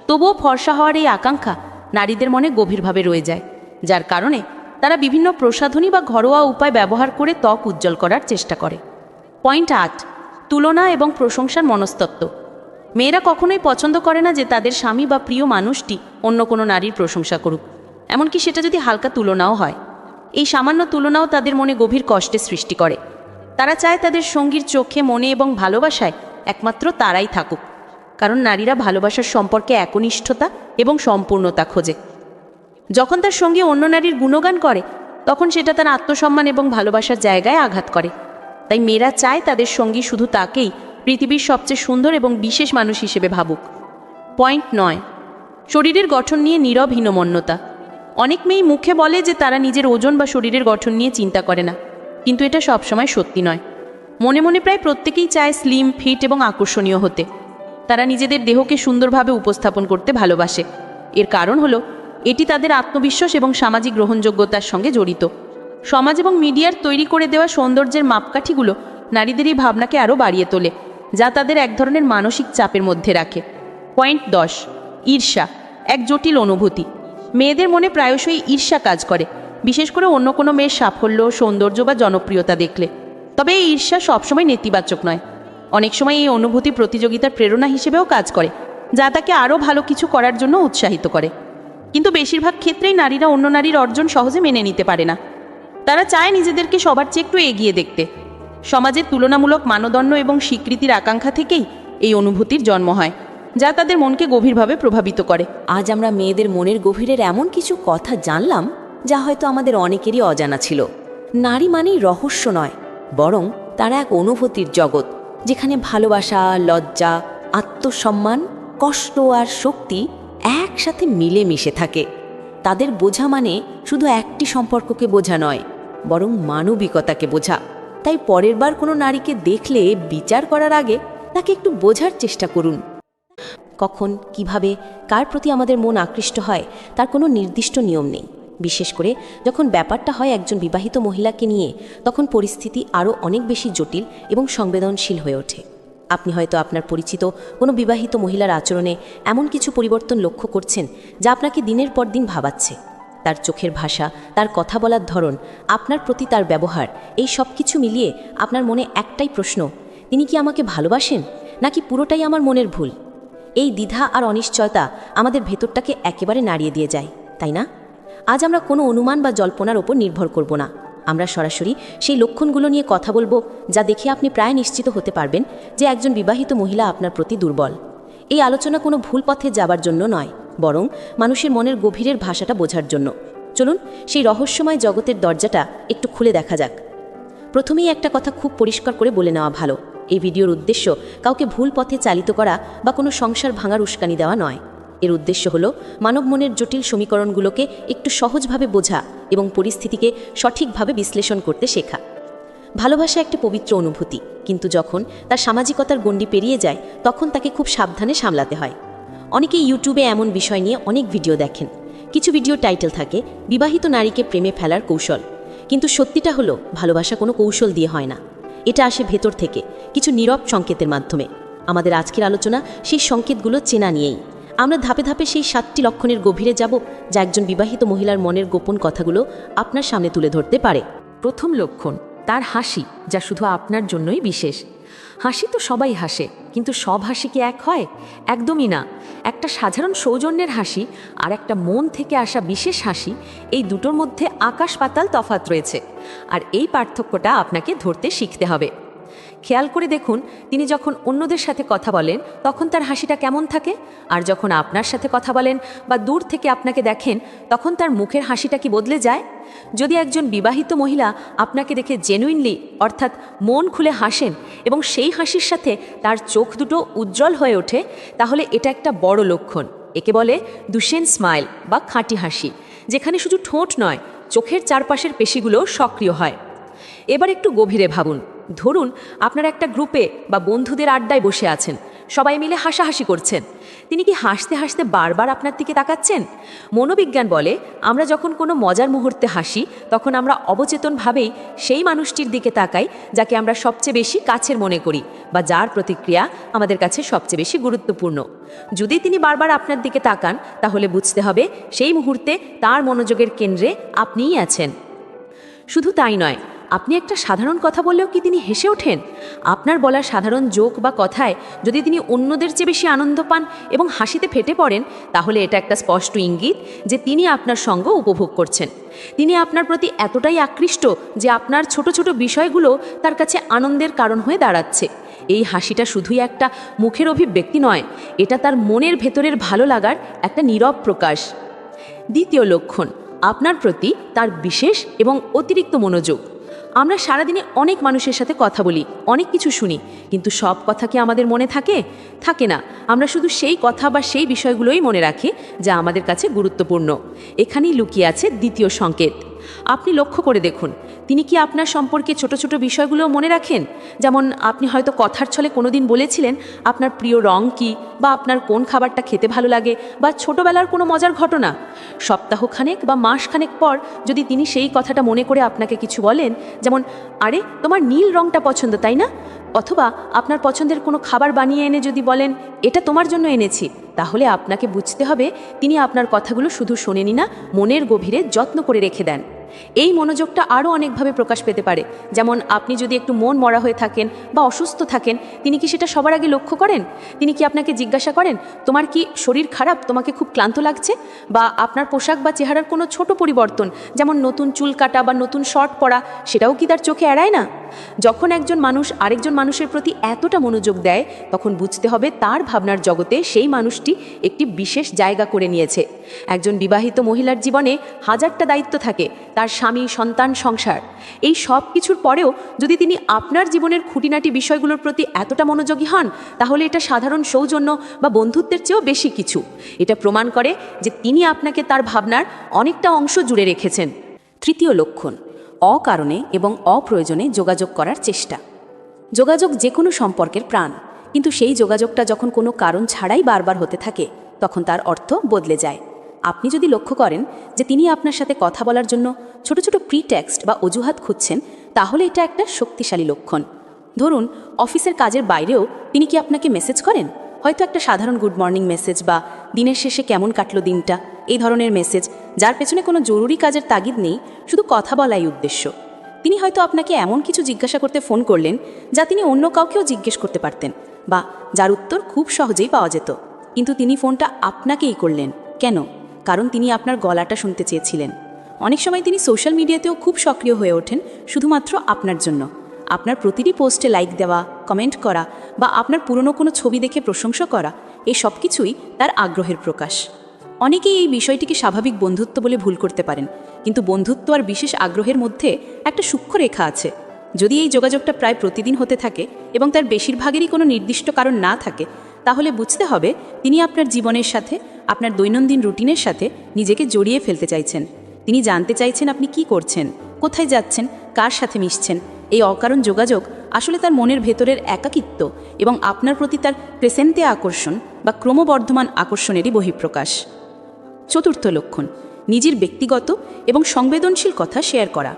তবুও ফর্সা হওয়ার এই আকাঙ্ক্ষা নারীদের মনে গভীরভাবে রয়ে যায়, যার কারণে তারা বিভিন্ন প্রসাধনী বা ঘরোয়া উপায় ব্যবহার করে ত্বক উজ্জ্বল করার চেষ্টা করে। পয়েন্ট 8, তুলনা এবং প্রশংসার মনস্তত্ত্ব। মেয়েরা কখনোই পছন্দ করে না যে তাদের স্বামী বা প্রিয় মানুষটি অন্য কোনো নারীর প্রশংসা করুক, এমনকি সেটা যদি হালকা তুলনাও হয়। এই সামান্য তুলনাও তাদের মনে গভীর কষ্টের সৃষ্টি করে। তারা চায় তাদের সঙ্গীর চোখে, মনে এবং ভালোবাসায় একমাত্র তারাই থাকুক, কারণ নারীরা ভালোবাসার সম্পর্কে একনিষ্ঠতা এবং সম্পূর্ণতা খোঁজে। যখন তার সঙ্গে অন্য নারীর গুণগান করে, তখন সেটা তার আত্মসম্মান এবং ভালোবাসার জায়গায় আঘাত করে। তাই মেয়েরা চায় তাদের সঙ্গী শুধু তাকেই পৃথিবীর সবচেয়ে সুন্দর এবং বিশেষ মানুষ হিসেবে ভাবুক। পয়েন্ট 9, শরীরের গঠন নিয়ে নীরব হীনমন্যতা। অনেক মেয়েই মুখে বলে যে তারা নিজের ওজন বা শরীরের গঠন নিয়ে চিন্তা করে না, কিন্তু এটা সবসময় সত্যি নয়। মনে মনে প্রায় প্রত্যেকেই চায় স্লিম, ফিট এবং আকর্ষণীয় হতে। তারা নিজেদের দেহকে সুন্দরভাবে উপস্থাপন করতে ভালোবাসে। এর কারণ হলো এটি তাদের আত্মবিশ্বাস এবং সামাজিক গ্রহণযোগ্যতার সঙ্গে জড়িত। সমাজ এবং মিডিয়ার তৈরি করে দেওয়া সৌন্দর্যের মাপকাঠিগুলো নারীদের এই ভাবনাকে আরও বাড়িয়ে তোলে। যা তাদের এক ধরনের মানসিক চাপের মধ্যে রাখে। পয়েন্ট 10, ঈর্ষা এক জটিল অনুভূতি। মেয়েদের মনে প্রায়শই ঈর্ষা কাজ করে, বিশেষ করে অন্য কোনো মেয়ের সাফল্য, সৌন্দর্য বা জনপ্রিয়তা দেখলে। তবে এই ঈর্ষা সবসময় নেতিবাচক নয়। অনেক সময় এই অনুভূতি প্রতিযোগিতার প্রেরণা হিসেবেও কাজ করে, যা তাকে আরও ভালো কিছু করার জন্য উৎসাহিত করে। কিন্তু বেশিরভাগ ক্ষেত্রেই নারীরা অন্য নারীর অর্জন সহজে মেনে নিতে পারে না। তারা চায় নিজেদেরকে সবার চেয়ে একটু এগিয়ে দেখতে। সমাজের তুলনামূলক মানদণ্ড এবং স্বীকৃতির আকাঙ্ক্ষা থেকেই এই অনুভূতির জন্ম হয়, যা তাদের মনকে গভীরভাবে প্রভাবিত করে। আজ আমরা মেয়েদের মনের গভীরের এমন কিছু কথা জানলাম যা হয়তো আমাদের অনেকেরই অজানা ছিল। নারী মানেই রহস্য নয়, বরং তারা এক অনুভূতির জগৎ, যেখানে ভালোবাসা, লজ্জা, আত্মসম্মান, কষ্ট আর শক্তি একসাথে মিলেমিশে থাকে। তাদের বোঝা মানে শুধু একটি সম্পর্ককে বোঝা নয়, বরং মানবিকতাকে বোঝা। তাই পরের বার কোনো নারীকে দেখলে বিচার করার আগে তাকে একটু বোঝার চেষ্টা করুন। কখন, কিভাবে, কার প্রতি আমাদের মন আকৃষ্ট হয় তার কোনো নির্দিষ্ট নিয়ম নেই। বিশেষ করে যখন ব্যাপারটা হয় একজন বিবাহিত মহিলাকে নিয়ে, তখন পরিস্থিতি আরও অনেক বেশি জটিল এবং সংবেদনশীল হয়ে ওঠে। আপনি হয়তো আপনার পরিচিত কোনো বিবাহিত মহিলার আচরণে এমন কিছু পরিবর্তন লক্ষ্য করছেন যা আপনাকে দিনের পর দিন ভাবাচ্ছে। তার চোখের ভাষা, তার কথা বলার ধরন, আপনার প্রতি তার ব্যবহার, এই সব কিছু মিলিয়ে আপনার মনে একটাই প্রশ্ন: তিনি কি আমাকে ভালোবাসেন, নাকি পুরোটাই আমার মনের ভুল? এই দ্বিধা আর অনিশ্চয়তা আমাদের ভেতরটাকে একেবারে নাড়িয়ে দিয়ে যায়, তাই না? আজ আমরা কোনো অনুমান বা জল্পনার ওপর নির্ভর করব না। আমরা সরাসরি সেই লক্ষণগুলো নিয়ে কথা বলবো, যা দেখে আপনি প্রায় নিশ্চিত হতে পারবেন যে একজন বিবাহিত মহিলা আপনার প্রতি দুর্বল। এই আলোচনা কোনো ভুল পথে যাবার জন্য নয়, বরং মানুষের মনের গভীরের ভাষাটা বোঝার জন্য। চলুন সেই রহস্যময় জগতের দরজাটা একটু খুলে দেখা যাক। প্রথমেই একটা কথা খুব পরিষ্কার করে বলে নেওয়া ভালো: এই ভিডিওর উদ্দেশ্য কাউকে ভুল পথে চালিত করা বা কোনো সংসার ভাঙার উস্কানি দেওয়া নয়। এর উদ্দেশ্য হলো মানব মনের জটিল সমীকরণগুলোকে একটু সহজভাবে বোঝা এবং পরিস্থিতিকে সঠিকভাবে বিশ্লেষণ করতে শেখা। ভালোবাসা একটা পবিত্র অনুভূতি, কিন্তু যখন তার সামাজিকতার গণ্ডি পেরিয়ে যায়, তখন তাকে খুব সাবধানে সামলাতে হয়। অনেকে ইউটিউবে এমন বিষয় নিয়ে অনেক ভিডিও দেখেন। কিছু ভিডিও টাইটেল থাকে বিবাহিত নারীকে প্রেমে ফেলার কৌশল। কিন্তু সত্যিটা হলো, ভালোবাসা কোনো কৌশল দিয়ে হয় না। এটা আসে ভেতর থেকে, কিছু নীরব সংকেতের মাধ্যমে। আমাদের আজকের আলোচনা সেই সংকেতগুলো চেনা নিয়েই। আমরা ধাপে ধাপে সেই 7টি লক্ষণের গভীরে যাব, যা একজন বিবাহিত মহিলার মনের গোপন কথাগুলো আপনার সামনে তুলে ধরতে পারে। প্রথম লক্ষণ, তার হাসি, যা শুধু আপনার জন্যই বিশেষ। হাসি তো সবাই হাসে, কিন্তু সব হাসি কি এক হয়? একদমই না। একটা সাধারণ সৌজন্যের হাসি আর একটা মন থেকে আসা বিশেষ হাসি, এই দুটোর মধ্যে আকাশ পাতাল তফাৎ রয়েছে। আর এই পার্থক্যটা আপনাকে ধরতে শিখতে হবে। খেয়াল করে দেখুন, তিনি যখন অন্যদের সাথে কথা বলেন তখন তার হাসিটা কেমন থাকে, আর যখন আপনার সাথে কথা বলেন বা দূর থেকে আপনাকে দেখেন তখন তার মুখের হাসিটা কি বদলে যায়? যদি একজন বিবাহিত মহিলা আপনাকে দেখে জেনুইনলি, অর্থাৎ মন খুলে হাসেন এবং সেই হাসির সাথে তার চোখ দুটো উজ্জ্বল হয়ে ওঠে, তাহলে এটা একটা বড় লক্ষণ। একে বলে দুশেন স্মাইল বা খাঁটি হাসি, যেখানে শুধু ঠোঁট নয়, চোখের চারপাশের পেশিগুলো সক্রিয় হয়। এবার একটু গভীরে ভাবুন। ধরুন আপনার একটা গ্রুপে বা বন্ধুদের আড্ডায় বসে আছেন, সবাই মিলে হাসাহাসি করছেন। তিনি কি হাসতে হাসতে বারবার আপনার দিকে তাকাচ্ছেন? মনোবিজ্ঞান বলে, আমরা যখন কোনো মজার মুহূর্তে হাসি, তখন আমরা অবচেতনভাবেই সেই মানুষটির দিকে তাকাই যাকে আমরা সবচেয়ে বেশি কাছের মনে করি বা যার প্রতিক্রিয়া আমাদের কাছে সবচেয়ে বেশি গুরুত্বপূর্ণ। যদি তিনি বারবার আপনার দিকে তাকান, তাহলে বুঝতে হবে সেই মুহূর্তে তার মনোযোগের কেন্দ্রে আপনিই আছেন। শুধু তাই নয়, আপনি একটা সাধারণ কথা বললেও কি তিনি হেসে ওঠেন? আপনার বলা সাধারণ জোক বা কথায় যদি তিনি অন্যদের চেয়ে বেশি আনন্দ পান এবং হাসিতে ফেটে পড়েন, তাহলে এটা একটা স্পষ্ট ইঙ্গিত যে তিনি আপনার সঙ্গ উপভোগ করছেন। তিনি আপনার প্রতি এতটাই আকৃষ্ট যে আপনার ছোট ছোট বিষয়গুলো তার কাছে আনন্দের কারণ হয়ে দাঁড়াচ্ছে। এই হাসিটা শুধুই একটা মুখের অভিব্যক্তি নয়, এটা তার মনের ভেতরের ভালো লাগার একটা নীরব প্রকাশ। দ্বিতীয় লক্ষণ, আপনার প্রতি তার বিশেষ এবং অতিরিক্ত মনোযোগ। আমরা সারাদিনে অনেক মানুষের সাথে কথা বলি, অনেক কিছু শুনি, কিন্তু সব কথা কি আমাদের মনে থাকে? থাকে না। আমরা শুধু সেই কথা বা সেই বিষয়গুলোই মনে রাখি যা আমাদের কাছে গুরুত্বপূর্ণ। এখানেই লুকিয়ে আছে দ্বিতীয় সংকেত। আপনি লক্ষ্য করে দেখুন, তিনি কি আপনার সম্পর্কে ছোট ছোট বিষয়গুলো মনে রাখেন? যেমন আপনি হয়তো কথার ছলে কোনোদিন বলেছিলেন আপনার প্রিয় রং কী, বা আপনার কোন খাবারটা খেতে ভালো লাগে, বা ছোটবেলার কোনো মজার ঘটনা। সপ্তাহখানেক বা মাসখানেক পর যদি তিনি সেই কথাটা মনে করে আপনাকে কিছু বলেন, যেমন আরে তোমার নীল রংটা পছন্দ তাই না, অথবা আপনার পছন্দের কোনো খাবার বানিয়ে এনে যদি বলেন এটা তোমার জন্য এনেছি, তাহলে আপনাকে বুঝতে হবে তিনি আপনার কথাগুলো শুধু শোনেনি না, মনের গভীরে যত্ন করে রেখে দেন। এই মনোযোগটা আরও অনেকভাবে প্রকাশ পেতে পারে। যেমন আপনি যদি একটু মন মরা হয়ে থাকেন বা অসুস্থ থাকেন, তিনি কি সেটা সবার আগে লক্ষ্য করেন? তিনি কি আপনাকে জিজ্ঞাসা করেন তোমার কি শরীর খারাপ, তোমাকে খুব ক্লান্ত লাগছে? বা আপনার পোশাক বা চেহারার কোনো ছোট পরিবর্তন, যেমন নতুন চুল কাটা বা নতুন শর্ট পরা, সেটাও কি তার চোখে এড়ায় না? যখন একজন মানুষ আরেকজন মানুষের প্রতি এতটা মনোযোগ দেয়, তখন বুঝতে হবে তার ভাবনার জগতে সেই মানুষটি একটি বিশেষ জায়গা করে নিয়েছে। একজন বিবাহিত মহিলার জীবনে হাজারটা দায়িত্ব থাকে, তার স্বামী, সন্তান, সংসার। এই সব কিছুর পরেও যদি তিনি আপনার জীবনের খুঁটিনাটি বিষয়গুলোর প্রতি এতটা মনোযোগী হন, তাহলে এটা সাধারণ সৌজন্য বা বন্ধুত্বের চেয়েও বেশি কিছু। এটা প্রমাণ করে যে তিনি আপনাকে তার ভাবনার অনেকটা অংশ জুড়ে রেখেছেন। তৃতীয় লক্ষণ, অকারণে এবং অপ্রয়োজনে যোগাযোগ করার চেষ্টা। যোগাযোগ যে কোনো সম্পর্কের প্রাণ, কিন্তু সেই যোগাযোগটা যখন কোনো কারণ ছাড়াই বারবার হতে থাকে, তখন তার অর্থ বদলে যায়। আপনি যদি লক্ষ্য করেন যে তিনি আপনার সাথে কথা বলার জন্য ছোট ছোট প্রিটেক্সট বা অজুহাত খুঁজছেন, তাহলে এটা একটা শক্তিশালী লক্ষণ। ধরুন, অফিসের কাজের বাইরেও তিনি কি আপনাকে মেসেজ করেন, হয়তো একটা সাধারণ গুড মর্নিং মেসেজ বা দিনের শেষে কেমন কাটলো দিনটা, এই ধরনের মেসেজ, যার পেছনে কোনো জরুরি কাজের তাগিদ নেই, শুধু কথা বলাই উদ্দেশ্য। তিনি হয়তো আপনাকে এমন কিছু জিজ্ঞাসা করতে ফোন করলেন যা তিনি অন্য কাউকেও জিজ্ঞেস করতে পারতেন, বা যার উত্তর খুব সহজেই পাওয়া যেত, কিন্তু তিনি ফোনটা আপনাকেই করলেন। কেন? কারণ তিনি আপনার গলাটা শুনতে চেয়েছিলেন। অনেক সময় তিনি সোশ্যাল মিডিয়াতেও খুব সক্রিয় হয়ে ওঠেন শুধুমাত্র আপনার জন্য। আপনার প্রতিটি পোস্টে লাইক দেওয়া, কমেন্ট করা, বা আপনার পুরনো কোনো ছবি দেখে প্রশংসা করা, এই সব কিছুই তার আগ্রহের প্রকাশ। অনেকেই এই বিষয়টিকে স্বাভাবিক বন্ধুত্ব বলে ভুল করতে পারেন, কিন্তু বন্ধুত্ব আর বিশেষ আগ্রহের মধ্যে একটা সূক্ষ্ম রেখা আছে। যদি এই যোগাযোগটা প্রায় প্রতিদিন হতে থাকে এবং তার বেশিরভাগেরই কোনো নির্দিষ্ট কারণ না থাকে, তাহলে বুঝতে হবে তিনি আপনার জীবনের সাথে, আপনার দৈনন্দিন রুটিনের সাথে নিজেকে জড়িয়ে ফেলতে চাইছেন। তিনি জানতে চাইছেন আপনি কি করছেন, কোথায় যাচ্ছেন, কার সাথে মিশছেন। এই অকারণ যোগাযোগ আসলে তার মনের ভেতরের একাকিত্ব এবং আপনার প্রতি তার ক্রেসেন্তে আকর্ষণ বা ক্রমবর্ধমান আকর্ষণেরই বহিঃপ্রকাশ। চতুর্থ লক্ষণ, নিজের ব্যক্তিগত এবং সংবেদনশীল কথা শেয়ার করা।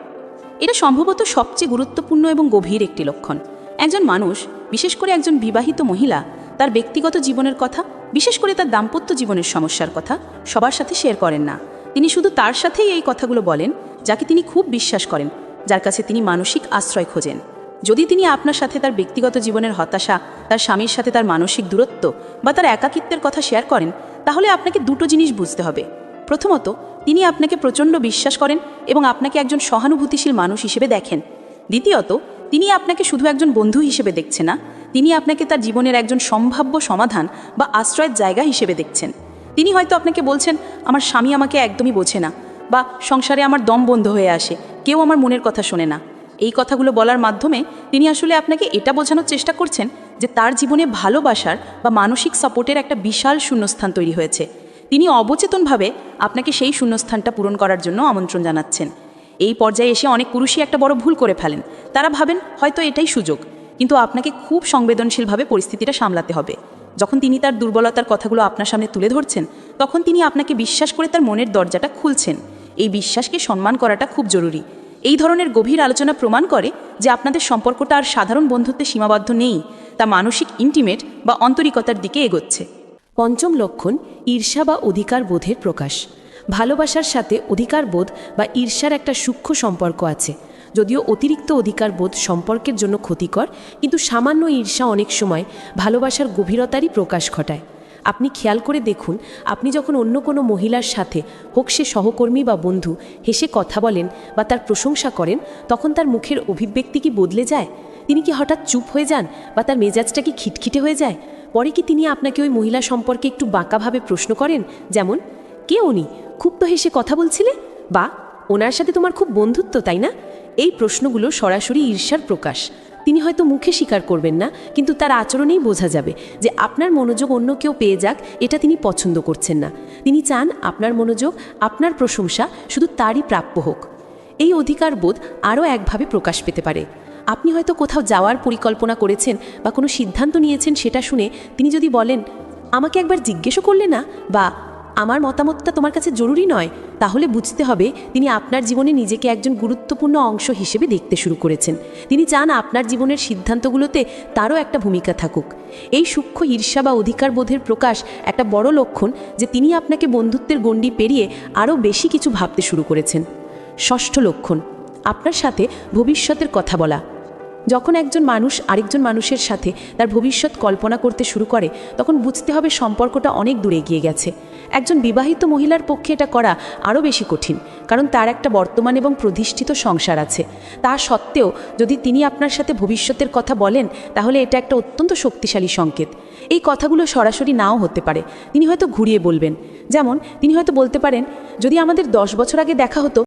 এটা সম্ভবত সবচেয়ে গুরুত্বপূর্ণ এবং গভীর একটি লক্ষণ। একজন মানুষ, বিশেষ করে একজন বিবাহিত মহিলা, তার ব্যক্তিগত জীবনের কথা, বিশেষ করে তার দাম্পত্য জীবনের সমস্যার কথা সবার সাথে শেয়ার করেন না। তিনি শুধু তার সাথেই এই কথাগুলো বলেন যাকে তিনি খুব বিশ্বাস করেন, যার কাছে তিনি মানসিক আশ্রয় খোঁজেন। যদি তিনি আপনার সাথে তার ব্যক্তিগত জীবনের হতাশা, তার স্বামীর সাথে তার মানসিক দূরত্ব বা তার একাকিত্বের কথা শেয়ার করেন, তাহলে আপনাকে দুটো জিনিস বুঝতে হবে। প্রথমত, তিনি আপনাকে প্রচণ্ড বিশ্বাস করেন এবং আপনাকে একজন সহানুভূতিশীল মানুষ হিসেবে দেখেন। দ্বিতীয়ত, তিনি আপনাকে শুধু একজন বন্ধু হিসেবে দেখছেন না, তিনি আপনাকে তার জীবনের একজন সম্ভাব্য সমাধান বা আশ্রয়ের জায়গা হিসেবে দেখছেন। তিনি হয়তো আপনাকে বলছেন, আমার স্বামী আমাকে একদমই বোঝে না, বা সংসারে আমার দম বন্ধ হয়ে আসে, কেউ আমার মনের কথা শোনে না। এই কথাগুলো বলার মাধ্যমে তিনি আসলে আপনাকে এটা বোঝানোর চেষ্টা করছেন যে তার জীবনে ভালোবাসার বা মানসিক সাপোর্টের একটা বিশাল শূন্যস্থান তৈরি হয়েছে। তিনি অবচেতনভাবে আপনাকে সেই শূন্যস্থানটা পূরণ করার জন্য আমন্ত্রণ জানাচ্ছেন। এই পর্যায়ে এসে অনেক পুরুষই একটা বড় ভুল করে ফেলেন। তারা ভাবেন হয়তো এটাই সুযোগ, কিন্তু আপনাকে খুব সংবেদনশীলভাবে পরিস্থিতিটা সামলাতে হবে। যখন তিনি তার দুর্বলতার কথাগুলো আপনার সামনে তুলে ধরছেন, তখন তিনি আপনাকে বিশ্বাস করে তার মনের দরজাটা খুলছেন। এই বিশ্বাসকে সম্মান করাটা খুব জরুরি। এই ধরনের গভীর আলোচনা প্রমাণ করে যে আপনাদের সম্পর্কটা আর সাধারণ বন্ধুত্বে সীমাবদ্ধ নেই, তা মানসিক ইন্টিমেট বা আন্তরিকতার দিকে এগোচ্ছে। পঞ্চম লক্ষণ, ঈর্ষা বা অধিকার বোধের প্রকাশ। ভালোবাসার সাথে অধিকার বোধ বা ঈর্ষার একটা সূক্ষ্ম সম্পর্ক আছে। যদিও অতিরিক্ত অধিকার বোধ সম্পর্কের জন্য ক্ষতিকর, কিন্তু সামান্য ঈর্ষা অনেক সময় ভালোবাসার গভীরতারই প্রকাশ ঘটায়। আপনি খেয়াল করে দেখুন, আপনি যখন অন্য কোনো মহিলার সাথে, হোক সে সহকর্মী বা বন্ধু, হেসে কথা বলেন বা তার প্রশংসা করেন, তখন তার মুখের অভিব্যক্তি কি বদলে যায়? তিনি কি হঠাৎ চুপ হয়ে যান, বা তার মেজাজটা কি খিটখিটে হয়ে যায়? পরে কি তিনি আপনাকে ওই মহিলা সম্পর্কে একটু বাঁকাভাবে প্রশ্ন করেন, যেমন, কে উনি, খুব তো হেসে কথা বলছিলে, বা ওনার সাথে তোমার খুব বন্ধুত্ব তাই না? এই প্রশ্নগুলো সরাসরি ঈর্ষার প্রকাশ। তিনি হয়তো মুখে স্বীকার করবেন না, কিন্তু তার আচরণেই বোঝা যাবে যে আপনার মনোযোগ অন্য কেউ পেয়ে যাক, এটা তিনি পছন্দ করছেন না। তিনি চান আপনার মনোযোগ, আপনার প্রশংসা শুধু তারই প্রাপ্য হোক। এই অধিকারবোধ আরও একভাবে প্রকাশ পেতে পারে। আপনি হয়তো কোথাও যাওয়ার পরিকল্পনা করেছেন বা কোনো সিদ্ধান্ত নিয়েছেন, সেটা শুনে তিনি যদি বলেন, আমাকে একবার জিজ্ঞেসও করলে না, বা আমার মতামতটা তোমার কাছে জরুরি নয়, তাহলে বুঝতে হবে তিনি আপনার জীবনে নিজেকে একজন গুরুত্বপূর্ণ অংশ হিসেবে দেখতে শুরু করেছেন। তিনি চান আপনার জীবনের সিদ্ধান্তগুলোতে তারও একটা ভূমিকা থাকুক। এই সূক্ষ্ম ঈর্ষা বা অধিকারবোধের প্রকাশ একটা বড় লক্ষণ যে তিনি আপনাকে বন্ধুত্বের গণ্ডি পেরিয়ে আরও বেশি কিছু ভাবতে শুরু করেছেন। ষষ্ঠ লক্ষণ, আপনার সাথে ভবিষ্যতের কথা বলা। যখন একজন মানুষ আরেকজন মানুষের সাথে তার ভবিষ্যৎ কল্পনা করতে শুরু করে, তখন বুঝতে হবে সম্পর্কটা অনেক দূরে এগিয়ে গেছে। একজন বিবাহিত মহিলার পক্ষে এটা করা আরও বেশি কঠিন, কারণ তার একটা বর্তমান এবং প্রতিষ্ঠিত সংসার আছে। তা সত্ত্বেও যদি তিনি আপনার সাথে ভবিষ্যতের কথা বলেন, তাহলে এটা একটা অত্যন্ত শক্তিশালী সংকেত। এই কথাগুলো সরাসরি নাও হতে পারে, তিনি হয়তো ঘুরিয়ে বলবেন। যেমন তিনি হয়তো বলতে পারেন, যদি আমাদের 10 বছর আগে দেখা হতো